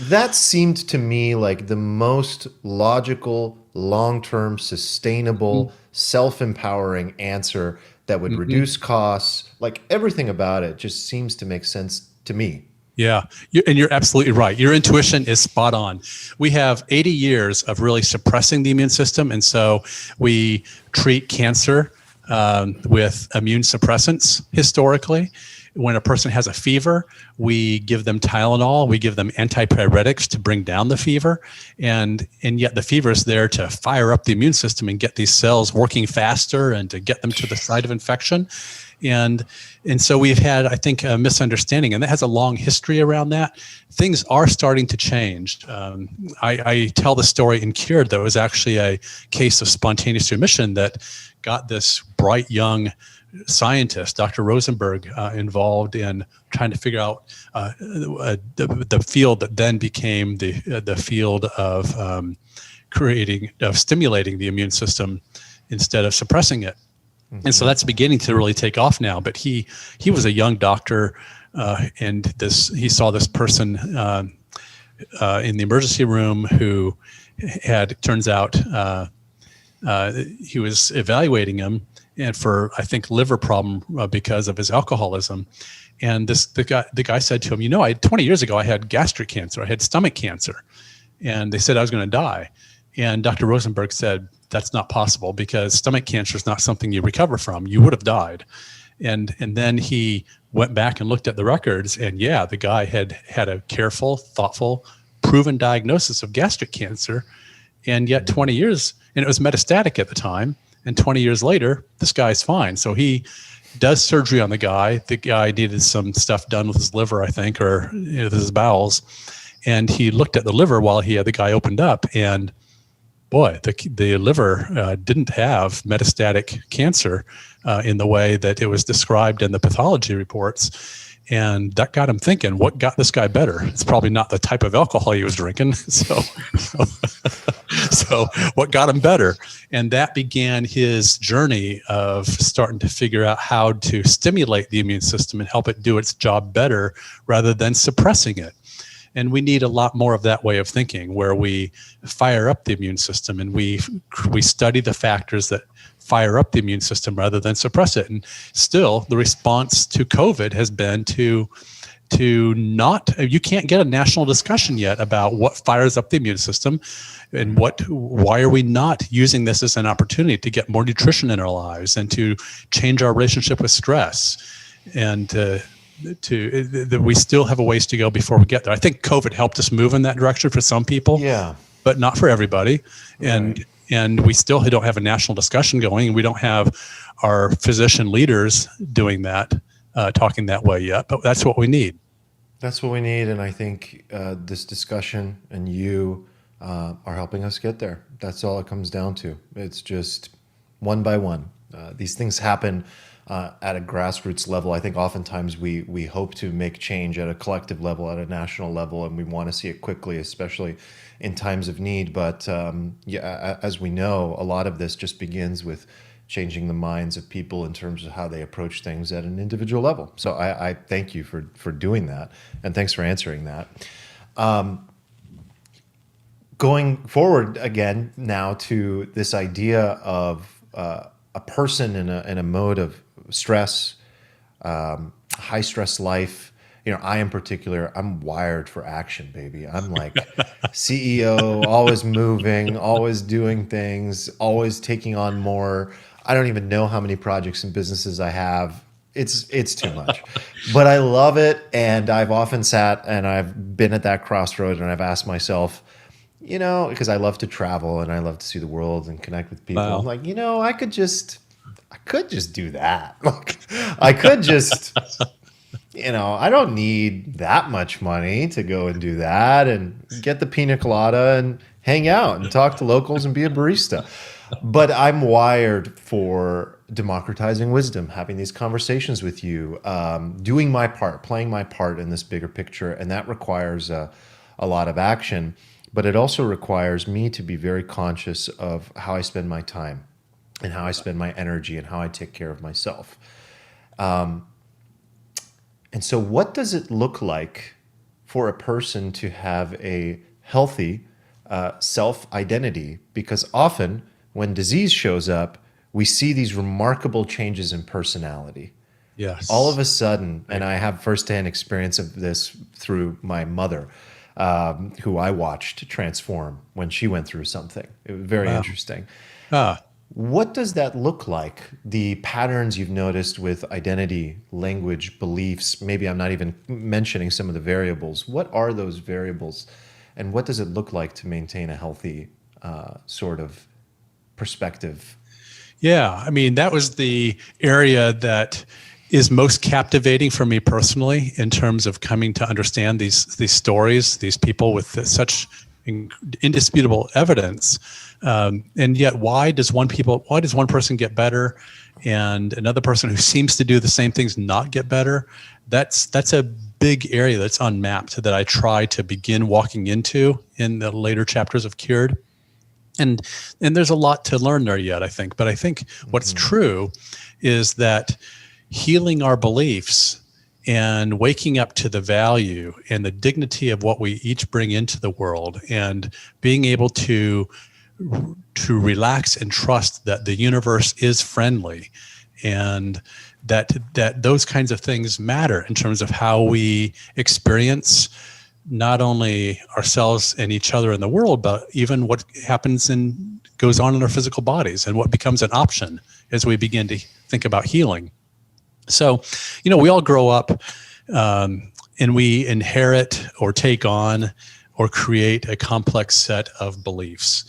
That seemed to me like the most logical, long-term, sustainable, self-empowering answer that would reduce costs. Like, everything about it just seems to make sense to me. Yeah, and you're absolutely right. Your intuition is spot on. We have 80 years of really suppressing the immune system, and so we treat cancer with immune suppressants historically. When a person has a fever, we give them Tylenol, we give them antipyretics to bring down the fever, and yet the fever is there to fire up the immune system and get these cells working faster and to get them to the site of infection. And so we've had, I think, a misunderstanding, and that has a long history around that. Things are starting to change. I tell the story in Cured that was actually a case of spontaneous remission that got this bright young scientist, Dr. Rosenberg, involved in trying to figure out the field that then became the field of stimulating the immune system instead of suppressing it. And so that's beginning to really take off now. But he was a young doctor, and he saw this person in the emergency room who turns out he was evaluating him and for, I think, liver problem because of his alcoholism. And the guy said to him, 20 years ago, I had gastric cancer. I had stomach cancer. And they said I was going to die. And Dr. Rosenberg said, that's not possible, because stomach cancer is not something you recover from. You would have died. And then he went back and looked at the records, and the guy had a careful, thoughtful, proven diagnosis of gastric cancer. And yet 20 years, and it was metastatic at the time, and 20 years later, this guy's fine. So he does surgery on the guy. The guy needed some stuff done with his liver, I think, or with his bowels. And he looked at the liver while he had the guy opened up, and boy, the liver didn't have metastatic cancer in the way that it was described in the pathology reports. And that got him thinking, what got this guy better? It's probably not the type of alcohol he was drinking. So what got him better? And that began his journey of starting to figure out how to stimulate the immune system and help it do its job better rather than suppressing it. And we need a lot more of that way of thinking, where we fire up the immune system and we study the factors that fire up the immune system rather than suppress it. And still, the response to COVID has been to not, you can't get a national discussion yet about what fires up the immune system and why are we not using this as an opportunity to get more nutrition in our lives and to change our relationship with stress, and we still have a ways to go before we get there. I think COVID helped us move in that direction for some people, but not for everybody. And we still don't have a national discussion going, and we don't have our physician leaders doing that, talking that way yet, but that's what we need. That's what we need, and I think this discussion and you are helping us get there. That's all it comes down to. It's just one by one. These things happen at a grassroots level. I think oftentimes we hope to make change at a collective level, at a national level, and we want to see it quickly, especially in times of need. But as we know, a lot of this just begins with changing the minds of people in terms of how they approach things at an individual level. So I thank you for doing that, and thanks for answering that. Going forward again now to this idea of a person in a mode of stress, high stress life. I in particular, I'm wired for action, baby. I'm like CEO, always moving, always doing things, always taking on more. I don't even know how many projects and businesses I have. It's too much, but I love it. And I've often sat and I've been at that crossroad and I've asked myself, because I love to travel and I love to see the world and connect with people. Wow. I'm like, I could just do that. Like, I could just, I don't need that much money to go and do that and get the pina colada and hang out and talk to locals and be a barista. But I'm wired for democratizing wisdom, having these conversations with you, doing my part, playing my part in this bigger picture. And that requires a lot of action. But it also requires me to be very conscious of how I spend my time and how I spend my energy and how I take care of myself. And so what does it look like for a person to have a healthy self-identity? Because often when disease shows up, we see these remarkable changes in personality. Yes. All of a sudden, and I have firsthand experience of this through my mother, who I watched transform when she went through something. It was very interesting. What does that look like? The patterns you've noticed with identity, language, beliefs, maybe I'm not even mentioning some of the variables. What are those variables and what does it look like to maintain a healthy sort of perspective? Yeah, I mean, that was the area that is most captivating for me personally in terms of coming to understand these stories, these people with such indisputable evidence. And yet, why does one person get better and another person who seems to do the same things not get better? That's a big area that's unmapped that I try to begin walking into in the later chapters of Cured. And there's a lot to learn there yet, I think. But I think what's true is that healing our beliefs and waking up to the value and the dignity of what we each bring into the world and being able to relax and trust that the universe is friendly and that those kinds of things matter in terms of how we experience not only ourselves and each other in the world, but even what happens and goes on in our physical bodies and what becomes an option as we begin to think about healing. So, we all grow up and we inherit or take on or create a complex set of beliefs.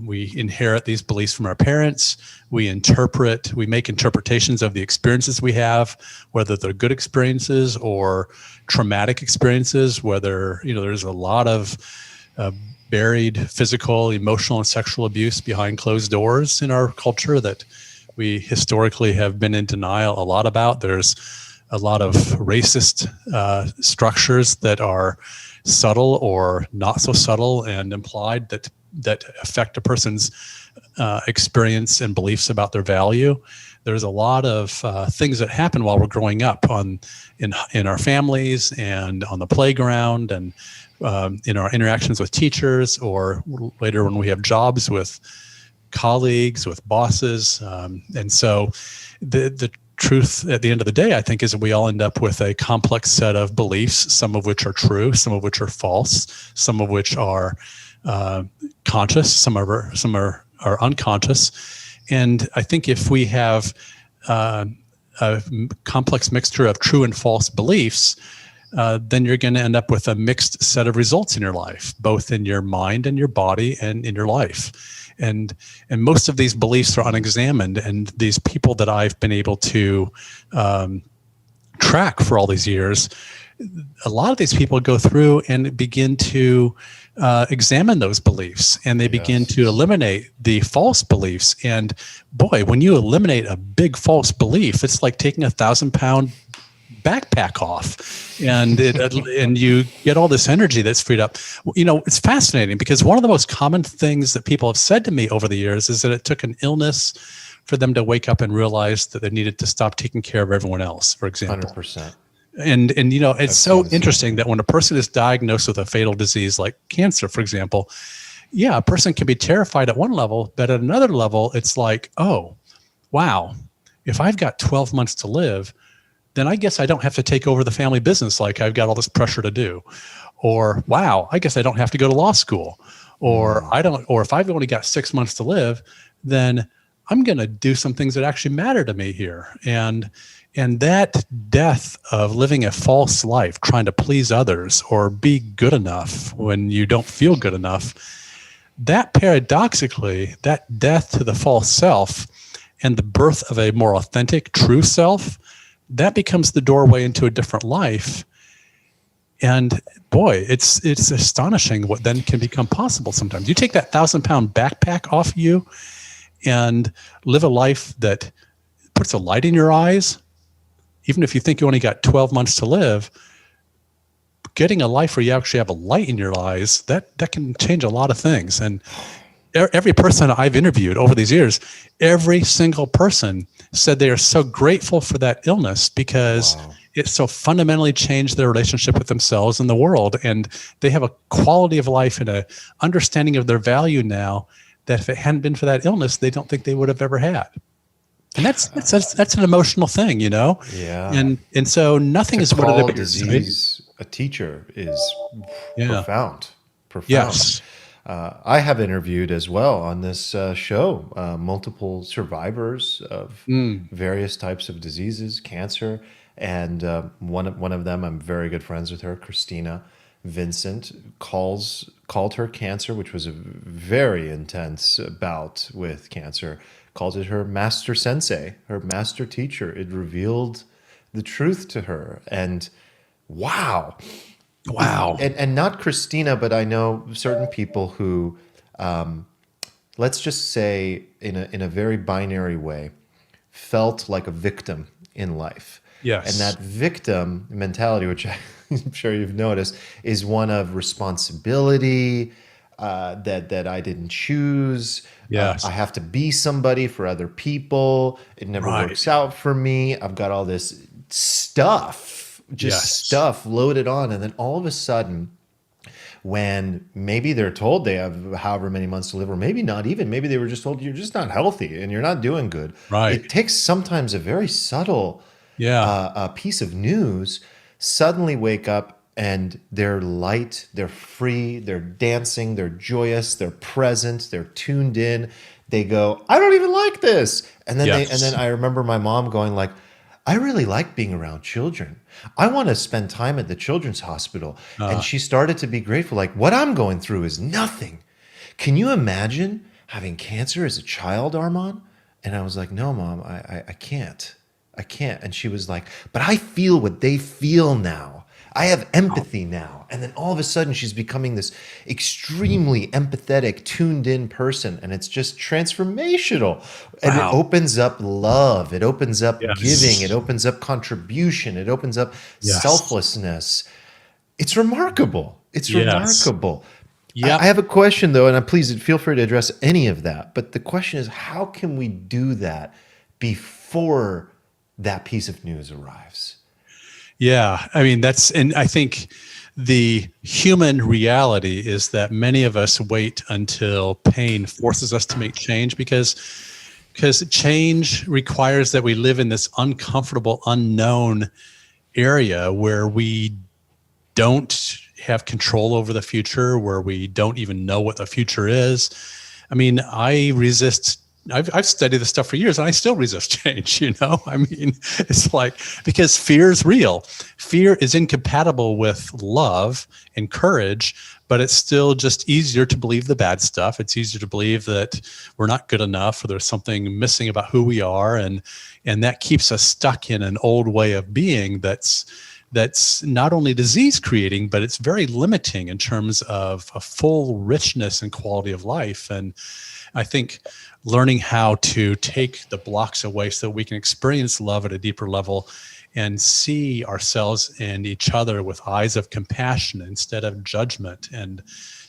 We inherit these beliefs from our parents. We make interpretations of the experiences we have, whether they're good experiences or traumatic experiences, whether, there's a lot of buried physical, emotional, and sexual abuse behind closed doors in our culture that we historically have been in denial a lot about. There's a lot of racist structures that are subtle or not so subtle and implied that affect a person's experience and beliefs about their value. There's a lot of things that happen while we're growing up in our families and on the playground and in our interactions with teachers or later when we have jobs with colleagues, with bosses. And so the truth at the end of the day, I think, is that we all end up with a complex set of beliefs, some of which are true, some of which are false, some of which are conscious, some are unconscious. And I think if we have a complex mixture of true and false beliefs, then you're going to end up with a mixed set of results in your life, both in your mind and your body and in your life. And most of these beliefs are unexamined. And these people that I've been able to track for all these years, a lot of these people go through and begin to examine those beliefs, and they begin to eliminate the false beliefs. And boy, when you eliminate a big false belief, it's like taking 1,000-pound backpack off, and and you get all this energy that's freed up. It's fascinating because one of the most common things that people have said to me over the years is that it took an illness for them to wake up and realize that they needed to stop taking care of everyone else, for example. 100%. And it's so interesting that when a person is diagnosed with a fatal disease like cancer, for example, a person can be terrified at one level, but at another level, it's like, oh, wow, if I've got 12 months to live, then I guess I don't have to take over the family business like I've got all this pressure to do. Or, wow, I guess I don't have to go to law school. Or or if I've only got 6 months to live, then I'm going to do some things that actually matter to me here. And that death of living a false life, trying to please others or be good enough when you don't feel good enough, that paradoxically, that death to the false self and the birth of a more authentic, true self, that becomes the doorway into a different life. And boy, it's astonishing what then can become possible sometimes. You take that 1,000-pound backpack off you and live a life that puts a light in your eyes. Even if you think you only got 12 months to live, getting a life where you actually have a light in your eyes, that can change a lot of things. And every person I've interviewed over these years, every single person said they are so grateful for that illness because it so fundamentally changed their relationship with themselves and the world. And they have a quality of life and a understanding of their value now that if it hadn't been for that illness, they don't think they would have ever had. And that's an emotional thing, you know? Yeah. And so nothing is what it is. Disease a teacher is profound. Yes. I have interviewed as well on this show multiple survivors of various types of diseases, cancer, and one of them, I'm very good friends with her, Christina Vincent, called her cancer, which was a very intense bout with cancer, called it her master sensei, her master teacher. It revealed the truth to her, and wow. And not Christina, but I know certain people who, let's just say in a very binary way, felt like a victim in life. Yes. And that victim mentality, which I'm sure you've noticed, is one of responsibility, that I didn't choose. Yes. I have to be somebody for other people. It never works out for me. I've got all this stuff, stuff loaded on. And then all of a sudden, when maybe they're told they have however many months to live, or maybe not even, maybe they were just told you're just not healthy and you're not doing good. Right. It takes sometimes a very subtle piece of news, suddenly wake up and they're light, they're free, they're dancing, they're joyous, they're present, they're tuned in. They go, I don't even like this. And then then I remember my mom going like, I really like being around children. I want to spend time at the children's hospital. And she started to be grateful. Like, what I'm going through is nothing. Can you imagine having cancer as a child, Arman? And I was like, no, Mom, I can't. I can't. And she was like, but I feel what they feel now. I have empathy now. And then all of a sudden she's becoming this extremely empathetic, tuned in person. And it's just transformational. And it opens up love. It opens up giving. It opens up contribution. It opens up selflessness. It's remarkable. It's remarkable. Yeah. I have a question though, and please feel free to address any of that. But the question is, how can we do that before that piece of news arrives? Yeah, I mean, and I think the human reality is that many of us wait until pain forces us to make change because change requires that we live in this uncomfortable, unknown area where we don't have control over the future, where we don't even know what the future is. I mean, I've studied this stuff for years and I still resist change, you know? I mean, it's like, because fear is real. Fear is incompatible with love and courage, but it's still just easier to believe the bad stuff. It's easier to believe that we're not good enough or there's something missing about who we are. And that keeps us stuck in an old way of being that's not only disease creating, but it's very limiting in terms of a full richness and quality of life. And I think learning how to take the blocks away so that we can experience love at a deeper level and see ourselves and each other with eyes of compassion instead of judgment, and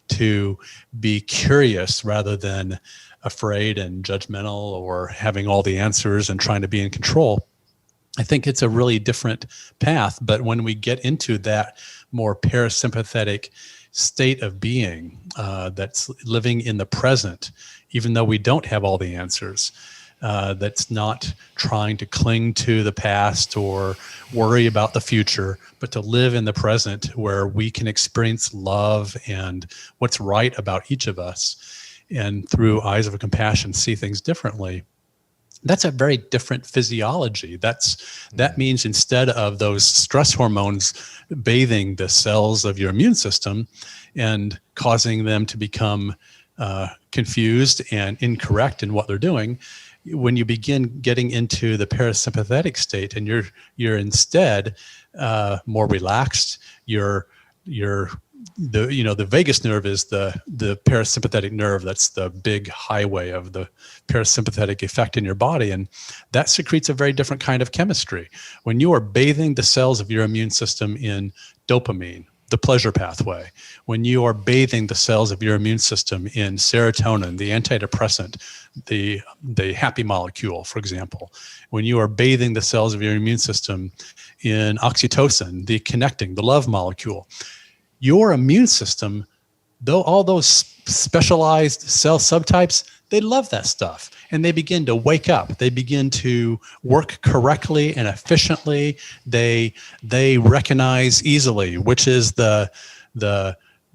to be curious rather than afraid and judgmental or having all the answers and trying to be in control. I think it's a really different path. But when we get into that more parasympathetic state of being, that's living in the present, even though we don't have all the answers, that's not trying to cling to the past or worry about the future, but to live in the present where we can experience love and what's right about each of us, and through eyes of compassion see things differently. That's a very different physiology. That means instead of those stress hormones bathing the cells of your immune system and causing them to become confused and incorrect in what they're doing, when you begin getting into the parasympathetic state and you're instead more relaxed, the vagus nerve is the parasympathetic nerve. That's the big highway of the parasympathetic effect in your body. And that secretes a very different kind of chemistry. When you are bathing the cells of your immune system in dopamine, the pleasure pathway, when you are bathing the cells of your immune system in serotonin, the antidepressant, the happy molecule, for example, when you are bathing the cells of your immune system in oxytocin, the connecting, the love molecule, your immune system, though all those specialized cell subtypes, they love that stuff. And they begin to wake up. They begin to work correctly and efficiently. They recognize easily which is the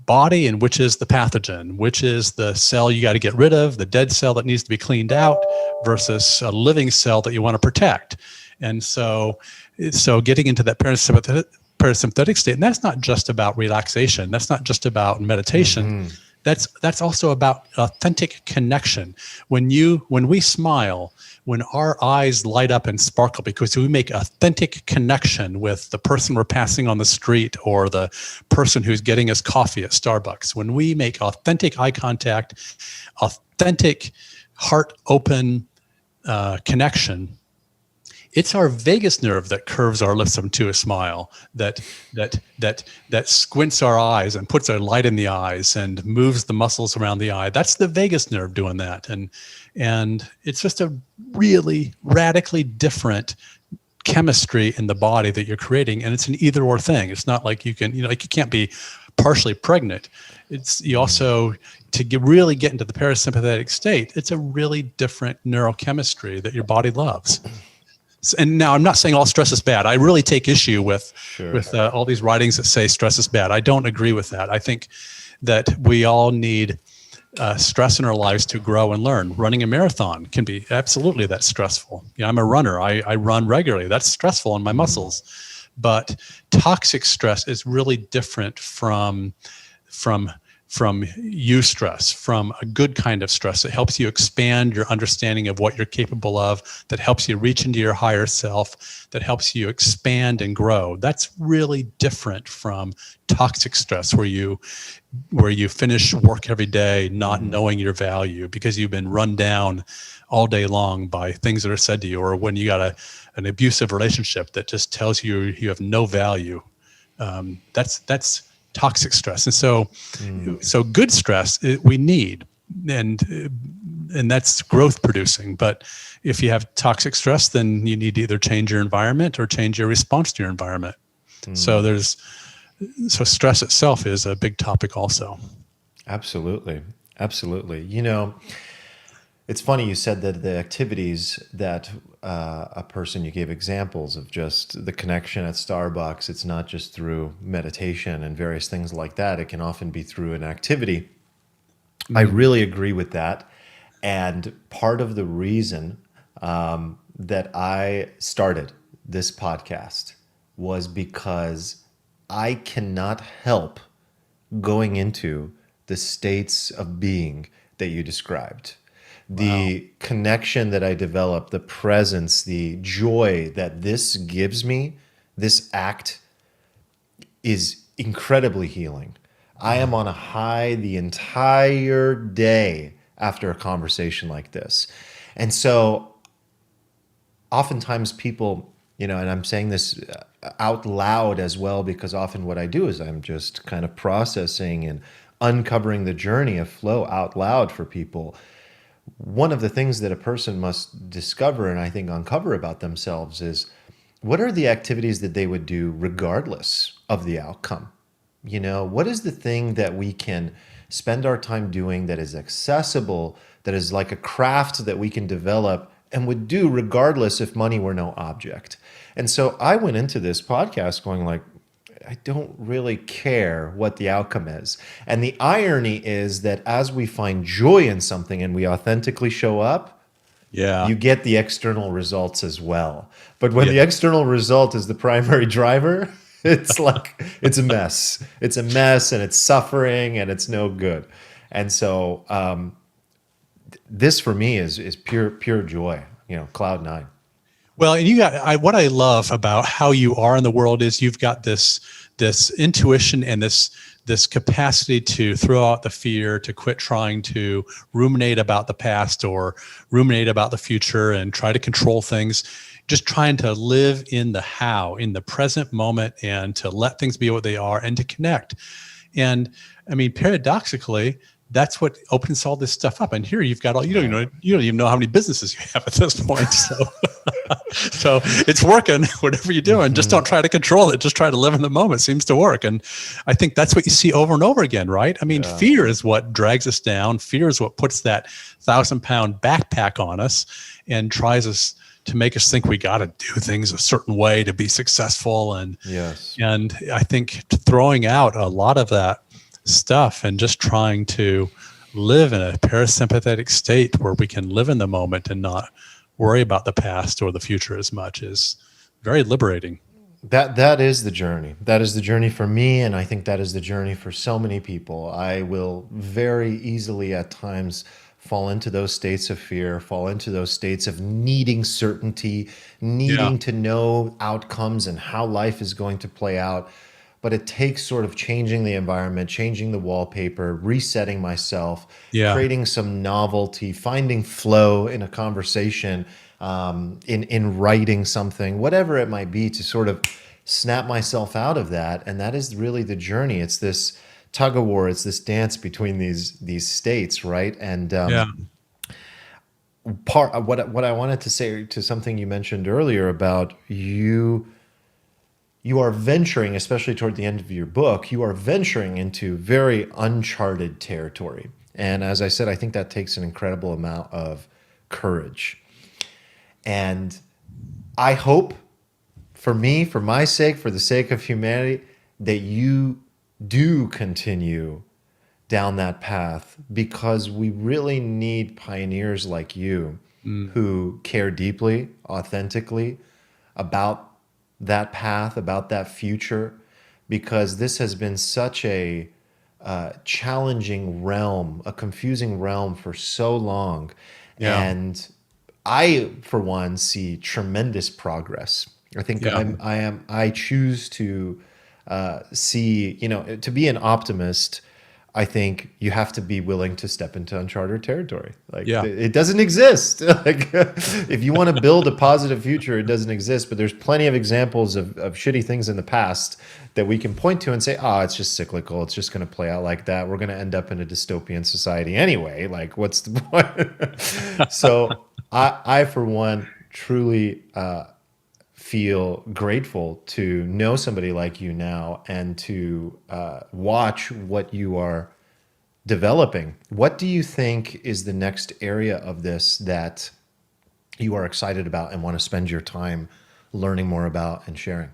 body and which is the pathogen, which is the cell you got to get rid of, the dead cell that needs to be cleaned out versus a living cell that you want to protect. And so getting into that parasympathetic state, and that's not just about relaxation. That's not just about meditation. Mm-hmm. That's also about authentic connection. When we smile, when our eyes light up and sparkle because we make authentic connection with the person we're passing on the street or the person who's getting us coffee at Starbucks, when we make authentic eye contact, authentic heart open connection, it's our vagus nerve that curves our lips into a smile, that squints our eyes and puts a light in the eyes and moves the muscles around the eye. That's the vagus nerve doing that. And it's just a really radically different chemistry in the body that you're creating. And it's an either or thing. It's not like you can't be partially pregnant. It's you also, really get into the parasympathetic state, it's a really different neurochemistry that your body loves. And now I'm not saying all stress is bad. I really take issue with all these writings that say stress is bad. I don't agree with that. I think that we all need stress in our lives to grow and learn. Running a marathon can be absolutely that stressful. I'm a runner. I run regularly. That's stressful on my muscles. But toxic stress is really different from eustress, from a good kind of stress that helps you expand your understanding of what you're capable of, that helps you reach into your higher self, that helps you expand and grow. That's really different from toxic stress where you finish work every day not knowing your value because you've been run down all day long by things that are said to you, or when you got an abusive relationship that just tells you you have no value. That's toxic stress. And so good stress we need, and that's growth producing. But if you have toxic stress, then you need to either change your environment or change your response to your environment. So stress itself is a big topic also. Absolutely. It's funny you said that the activities that a person, you gave examples of just the connection at Starbucks. It's not just through meditation and various things like that. It can often be through an activity. Mm-hmm. I really agree with that. And part of the reason that I started this podcast was because I cannot help going into the states of being that you described. The connection that I develop, the presence, the joy that this gives me, this act is incredibly healing. I am on a high the entire day after a conversation like this. And so oftentimes people, and I'm saying this out loud as well, because often what I do is I'm just kind of processing and uncovering the journey of flow out loud for people. One of the things that a person must discover and I think uncover about themselves is what are the activities that they would do regardless of the outcome? What is the thing that we can spend our time doing that is accessible, that is like a craft that we can develop and would do regardless if money were no object. And so I went into this podcast going like, I don't really care what the outcome is. And the irony is that as we find joy in something and we authentically show up, you get the external results as well. But when the external result is the primary driver, it's like, it's a mess. It's a mess, and it's suffering, and it's no good. And so this for me is pure joy, cloud nine. Well, and what I love about how you are in the world is you've got this intuition and this capacity to throw out the fear, to quit trying to ruminate about the past or ruminate about the future and try to control things, just trying to live in the how, in the present moment, and to let things be what they are and to connect. And I mean, paradoxically, that's what opens all this stuff up. And here you've got you don't even know how many businesses you have at this point. So it's working, whatever you're doing. Just don't try to control it. Just try to live in the moment. Seems to work. And I think that's what you see over and over again, right? I mean, fear is what drags us down. Fear is what puts that 1,000-pound backpack on us and tries us to make us think we got to do things a certain way to be successful. And I think throwing out a lot of that stuff and just trying to live in a parasympathetic state where we can live in the moment and not worry about the past or the future as much is very liberating. That is the journey. That is the journey for me, and I think that is the journey for so many people. I will very easily at times fall into those states of fear, fall into those states of needing certainty, needing to know outcomes and how life is going to play out. But it takes sort of changing the environment, changing the wallpaper, resetting myself, creating some novelty, finding flow in a conversation, in writing something, whatever it might be, to sort of snap myself out of that. And that is really the journey. It's this tug of war. It's this dance between these states, right? And what I wanted to say to something you mentioned earlier about you are venturing, especially toward the end of your book, you are venturing into very uncharted territory. And as I said, I think that takes an incredible amount of courage. And I hope, for me, for my sake, for the sake of humanity, that you do continue down that path, because we really need pioneers like you who care deeply, authentically about that path, about that future, because this has been such a challenging realm, a confusing realm for so long. And I, for one, see tremendous progress. I think I choose to see, to be an optimist. I think you have to be willing to step into uncharted territory. It doesn't exist. If you want to build a positive future, it doesn't exist. But there's plenty of examples of shitty things in the past that we can point to and say, it's just cyclical. It's just going to play out like that. We're going to end up in a dystopian society anyway. Like, what's the point? So I, for one, truly feel grateful to know somebody like you now and to watch what you are developing. What do you think is the next area of this that you are excited about and want to spend your time learning more about and sharing?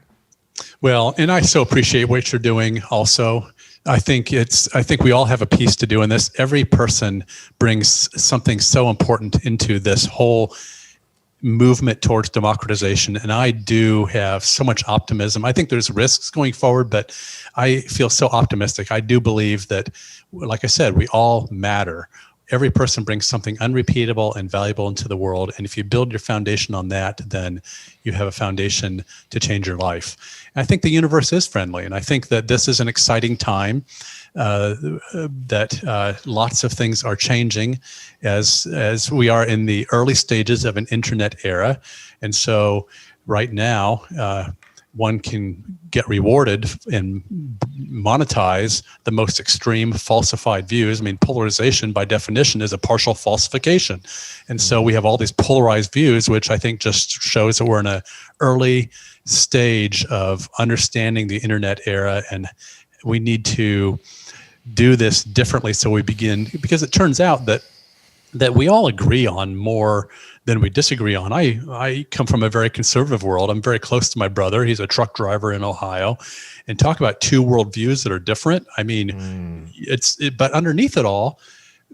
Well, and I so appreciate what you're doing also. I think we all have a piece to do in this. Every person brings something so important into this whole movement towards democratization. And I do have so much optimism. I think there's risks going forward, but I feel so optimistic. I do believe that, like I said, we all matter. Every person brings something unrepeatable and valuable into the world. And if you build your foundation on that, then you have a foundation to change your life. And I think the universe is friendly. And I think that this is an exciting time, that lots of things are changing as we are in the early stages of an internet era. And so right now, one can get rewarded and monetize the most extreme falsified views. I mean, polarization by definition is a partial falsification. And so we have all these polarized views, which I think just shows that we're in an early stage of understanding the internet era, and we need to do this differently. So we begin, because it turns out that we all agree on more then we disagree on. I come from a very conservative world. I'm very close to my brother. He's a truck driver in Ohio, and talk about two worldviews that are different. I mean, but underneath it all,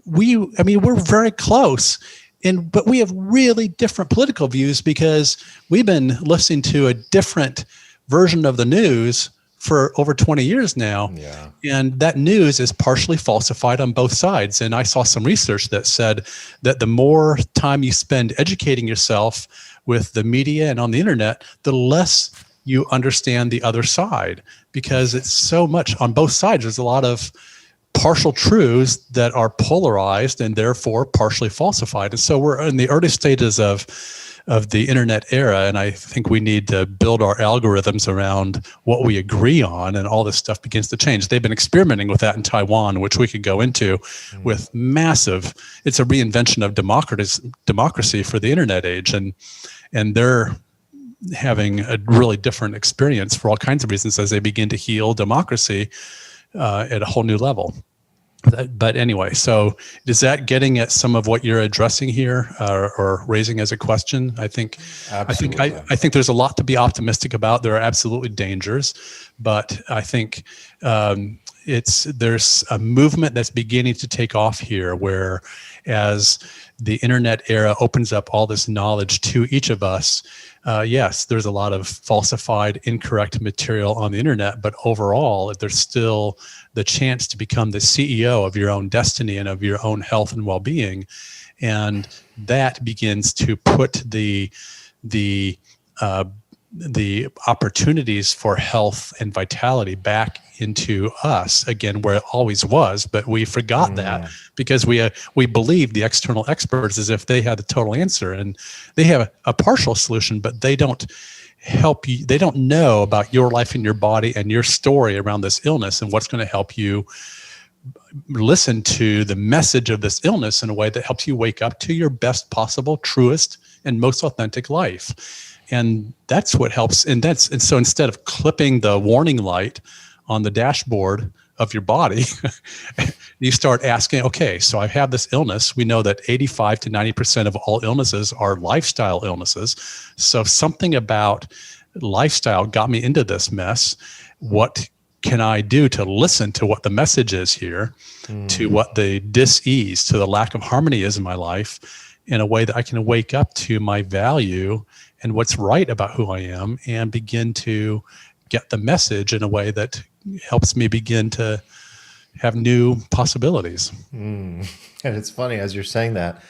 we're very close. But we have really different political views because we've been listening to a different version of the news for over 20 years now. Yeah. And that news is partially falsified on both sides. And I saw some research that said that the more time you spend educating yourself with the media and on the internet, the less you understand the other side, because it's so much on both sides. There's a lot of partial truths that are polarized and therefore partially falsified. And so we're in the early stages of the internet era, and I think we need to build our algorithms around what we agree on, and all this stuff begins to change. They've been experimenting with that in Taiwan, which we could go into with massive, it's a reinvention of democracy for the internet age, and they're having a really different experience for all kinds of reasons as they begin to heal democracy at a whole new level. But anyway, so is that getting at some of what you're addressing here, or raising as a question? I think there's a lot to be optimistic about. There are absolutely dangers, but I think there's a movement that's beginning to take off here, where as the internet era opens up all this knowledge to each of us, yes, there's a lot of falsified, incorrect material on the internet, but overall, there's still the chance to become the CEO of your own destiny and of your own health and well-being. And that begins to put the opportunities for health and vitality back into us again, where it always was. But we forgot that because we believe the external experts as if they had the total answer, and they have a partial solution, but they don't help you. They don't know about your life and your body and your story around this illness and what's going to help you listen to the message of this illness in a way that helps you wake up to your best possible, truest, and most authentic life. And that's what helps. And so instead of clipping the warning light on the dashboard of your body, you start asking, okay, so I have this illness. We know that 85 to 90% of all illnesses are lifestyle illnesses. So something about lifestyle got me into this mess. What can I do to listen to what the message is here, to what the dis-ease, to the lack of harmony is in my life, in a way that I can wake up to my value and what's right about who I am, and begin to get the message in a way that helps me begin to have new possibilities. And it's funny, as you're saying that,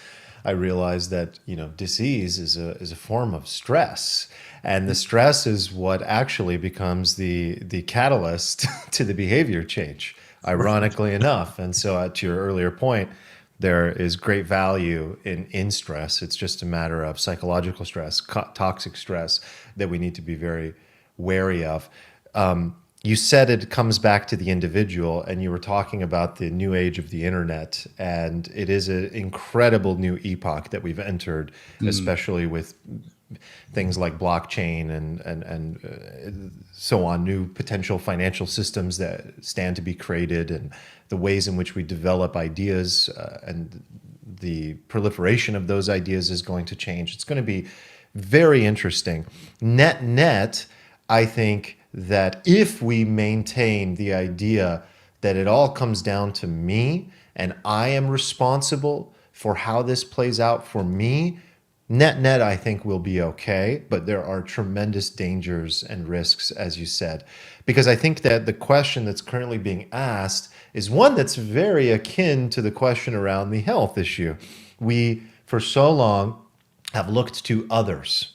I realized that, disease is a form of stress. And the stress is what actually becomes the catalyst to the behavior change, ironically enough. And so to your earlier point, there is great value in stress. It's just a matter of psychological stress, toxic stress that we need to be very wary of. You said it comes back to the individual, and you were talking about the new age of the internet, and it is an incredible new epoch that we've entered, especially with things like blockchain and so on, new potential financial systems that stand to be created, and the ways in which we develop ideas and the proliferation of those ideas is going to change. It's going to be very interesting. Net, I think that if we maintain the idea that it all comes down to me and I am responsible for how this plays out for me, net, I think we'll be okay. But there are tremendous dangers and risks, as you said, because I think that the question that's currently being asked is one that's very akin to the question around the health issue. We, for so long, have looked to others.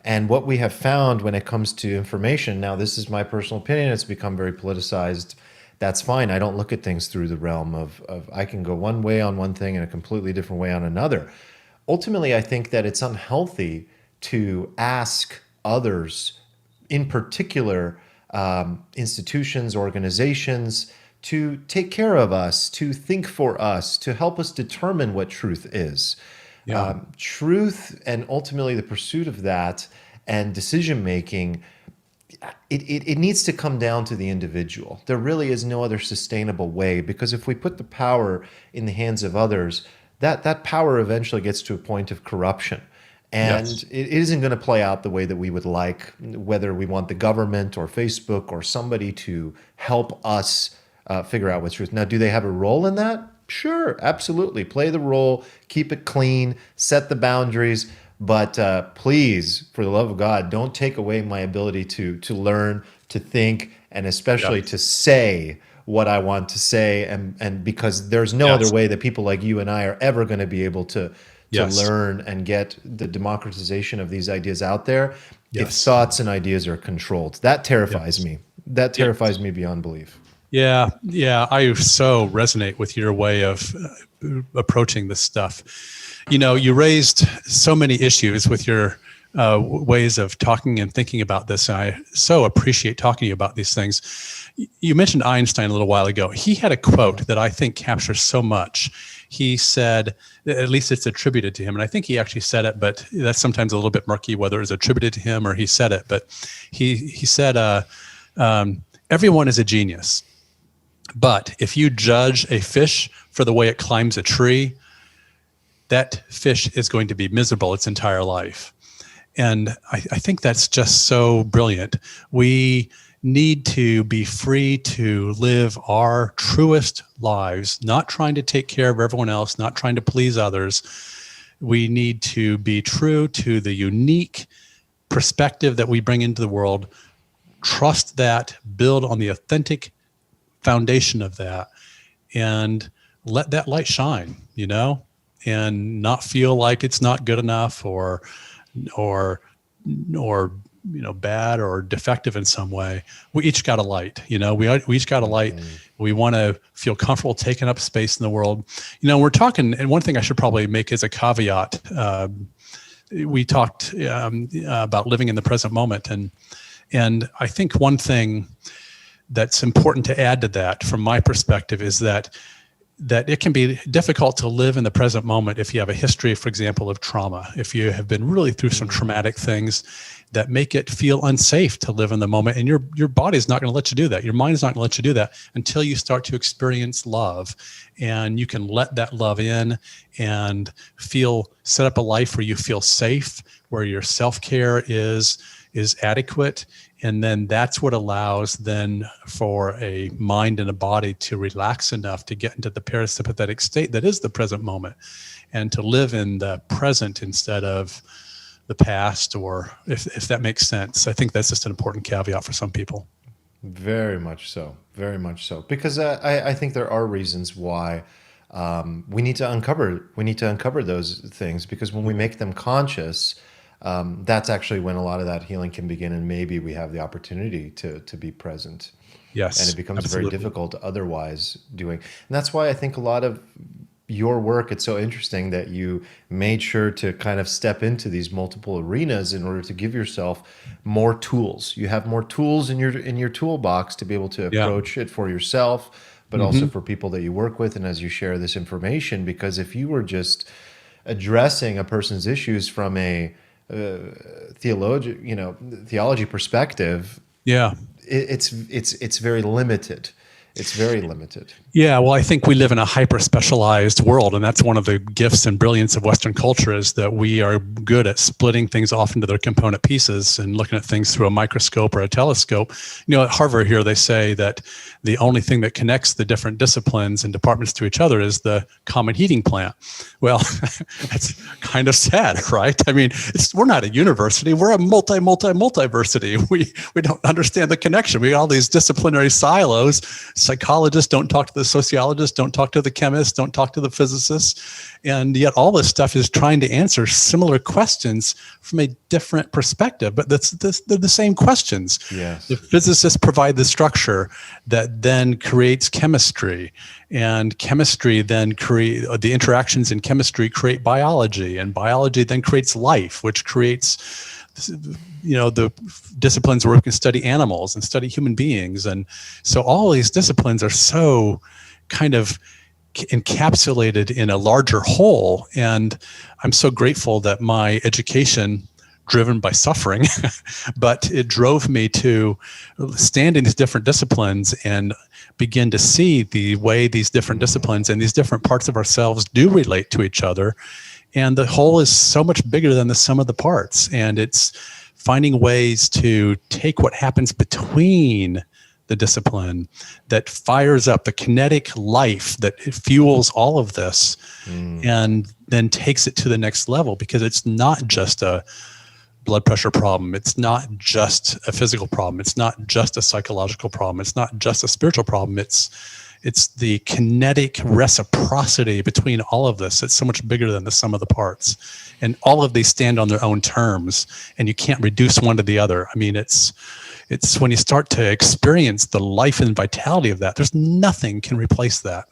And what we have found when it comes to information, now this is my personal opinion, it's become very politicized. That's fine. I don't look at things through the realm of I can go one way on one thing and a completely different way on another. Ultimately, I think that it's unhealthy to ask others, in particular institutions, organizations, to take care of us, to think for us, to help us determine what truth is. Yeah. Truth, and ultimately the pursuit of that and decision making, it needs to come down to the individual. There really is no other sustainable way, because if we put the power in the hands of others, that power eventually gets to a point of corruption. And Yes. it isn't going to play out the way that we would like, whether we want the government or Facebook or somebody to help us figure out what's truth. Now, do they have a role in that? Sure, absolutely. Play the role, keep it clean, set the boundaries. But please, for the love of God, don't take away my ability to learn, to think, and especially Yes. to say what I want to say. And because there's no other Yes. way that people like you and I are ever going to be able to Yes. learn and get the democratization of these ideas out there if Yes. thoughts and ideas are controlled. That terrifies Yes. me. That Yes. terrifies me beyond belief. Yeah, yeah, I so resonate with your way of approaching this stuff. You raised so many issues with your ways of talking and thinking about this, and I so appreciate talking to you about these things. You mentioned Einstein a little while ago. He had a quote that I think captures so much. He said, at least it's attributed to him, and I think he actually said it, but that's sometimes a little bit murky whether it's attributed to him or he said it. But he said, everyone is a genius. But if you judge a fish for the way it climbs a tree, that fish is going to be miserable its entire life. And I think that's just so brilliant. We need to be free to live our truest lives, not trying to take care of everyone else, not trying to please others. We need to be true to the unique perspective that we bring into the world, trust that, build on the authentic foundation of that, and let that light shine, and not feel like it's not good enough or bad or defective in some way. We each got a light, we each got a light. We want to feel comfortable taking up space in the world. We're talking, and one thing I should probably make as a caveat, we talked about living in the present moment. And I think one thing that's important to add to that from my perspective is that it can be difficult to live in the present moment if you have a history, for example, of trauma, if you have been really through some traumatic things that make it feel unsafe to live in the moment. And your body's not going to let you do that. Your mind is not going to let you do that until you start to experience love, and you can let that love in and set up a life where you feel safe, where your self-care is adequate. And then that's what allows then for a mind and a body to relax enough to get into the parasympathetic state that is the present moment, and to live in the present instead of the past, or if that makes sense. I think that's just an important caveat for some people. Very much so. Very much so. Because I think there are reasons why we need to uncover those things, because when we make them conscious, that's actually when a lot of that healing can begin, and maybe we have the opportunity to be present. Yes, and it becomes absolutely. very difficult otherwise doing. And that's why I think a lot of your work, it's so interesting that you made sure to kind of step into these multiple arenas in order to give yourself more tools. You have more tools in your toolbox to be able to approach it for yourself, but also for people that you work with, and as you share this information. Because if you were just addressing a person's issues from a theology perspective, it's very limited. It's very limited. Yeah, well, I think we live in a hyper-specialized world, and that's one of the gifts and brilliance of Western culture, is that we are good at splitting things off into their component pieces and looking at things through a microscope or a telescope. At Harvard here, they say that the only thing that connects the different disciplines and departments to each other is the common heating plant. Well, that's kind of sad, right? I mean, we're not a university. We're a multiversity. We don't understand the connection. We got all these disciplinary silos. Psychologists don't talk to the sociologists, don't talk to the chemists, don't talk to the physicists. And yet all this stuff is trying to answer similar questions from a different perspective, but they're the same questions. Yes. The physicists provide the structure that then creates chemistry, and chemistry then the interactions in chemistry create biology, and biology then creates life, which creates the disciplines where we can study animals and study human beings. And so all these disciplines are so kind of encapsulated in a larger whole. And I'm so grateful that my education, driven by suffering, but it drove me to stand in these different disciplines and begin to see the way these different disciplines and these different parts of ourselves do relate to each other. And the whole is so much bigger than the sum of the parts. And it's finding ways to take what happens between the discipline that fires up the kinetic life that fuels all of this, and then takes it to the next level, because it's not just a blood pressure problem. It's not just a physical problem. It's not just a psychological problem. It's not just a spiritual problem. It's the kinetic reciprocity between all of this. It's so much bigger than the sum of the parts. And all of these stand on their own terms, and you can't reduce one to the other. I mean, it's when you start to experience the life and vitality of that, there's nothing can replace that.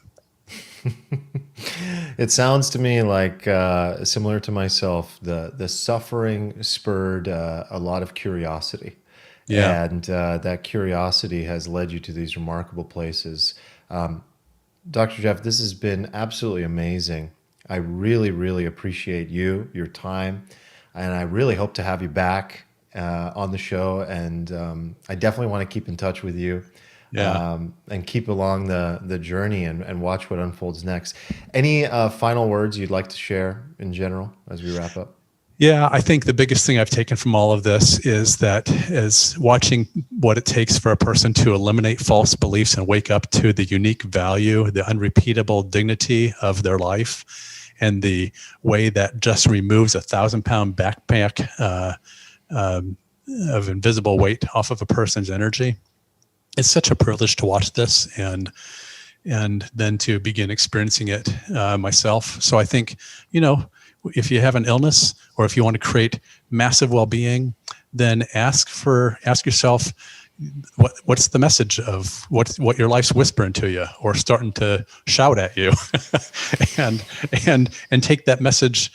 It sounds to me like, similar to myself, the suffering spurred a lot of curiosity. Yeah. And that curiosity has led you to these remarkable places. Dr. Jeff, this has been absolutely amazing. I really, really appreciate you, your time, and I really hope to have you back on the show. And I definitely want to keep in touch with you. Yeah. And keep along the journey and watch what unfolds next. Any final words you'd like to share in general as we wrap up? Yeah, I think the biggest thing I've taken from all of this is watching what it takes for a person to eliminate false beliefs and wake up to the unique value, the unrepeatable dignity of their life, and the way that just removes 1,000-pound backpack of invisible weight off of a person's energy. It's such a privilege to watch this and then to begin experiencing it myself. So I think, if you have an illness or if you want to create massive well-being, then ask yourself, what's the message of what your life's whispering to you or starting to shout at you, and take that message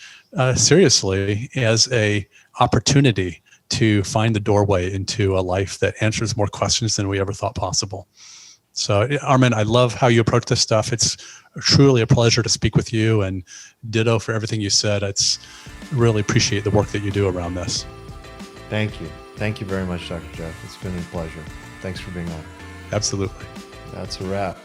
seriously as a opportunity to find the doorway into a life that answers more questions than we ever thought possible. So, Arman, I love how you approach this stuff. It's truly a pleasure to speak with you, and ditto for everything you said. It's really appreciate the work that you do around this. Thank you. Thank you very much, Dr. Jeff. It's been a pleasure. Thanks for being on. Absolutely. That's a wrap.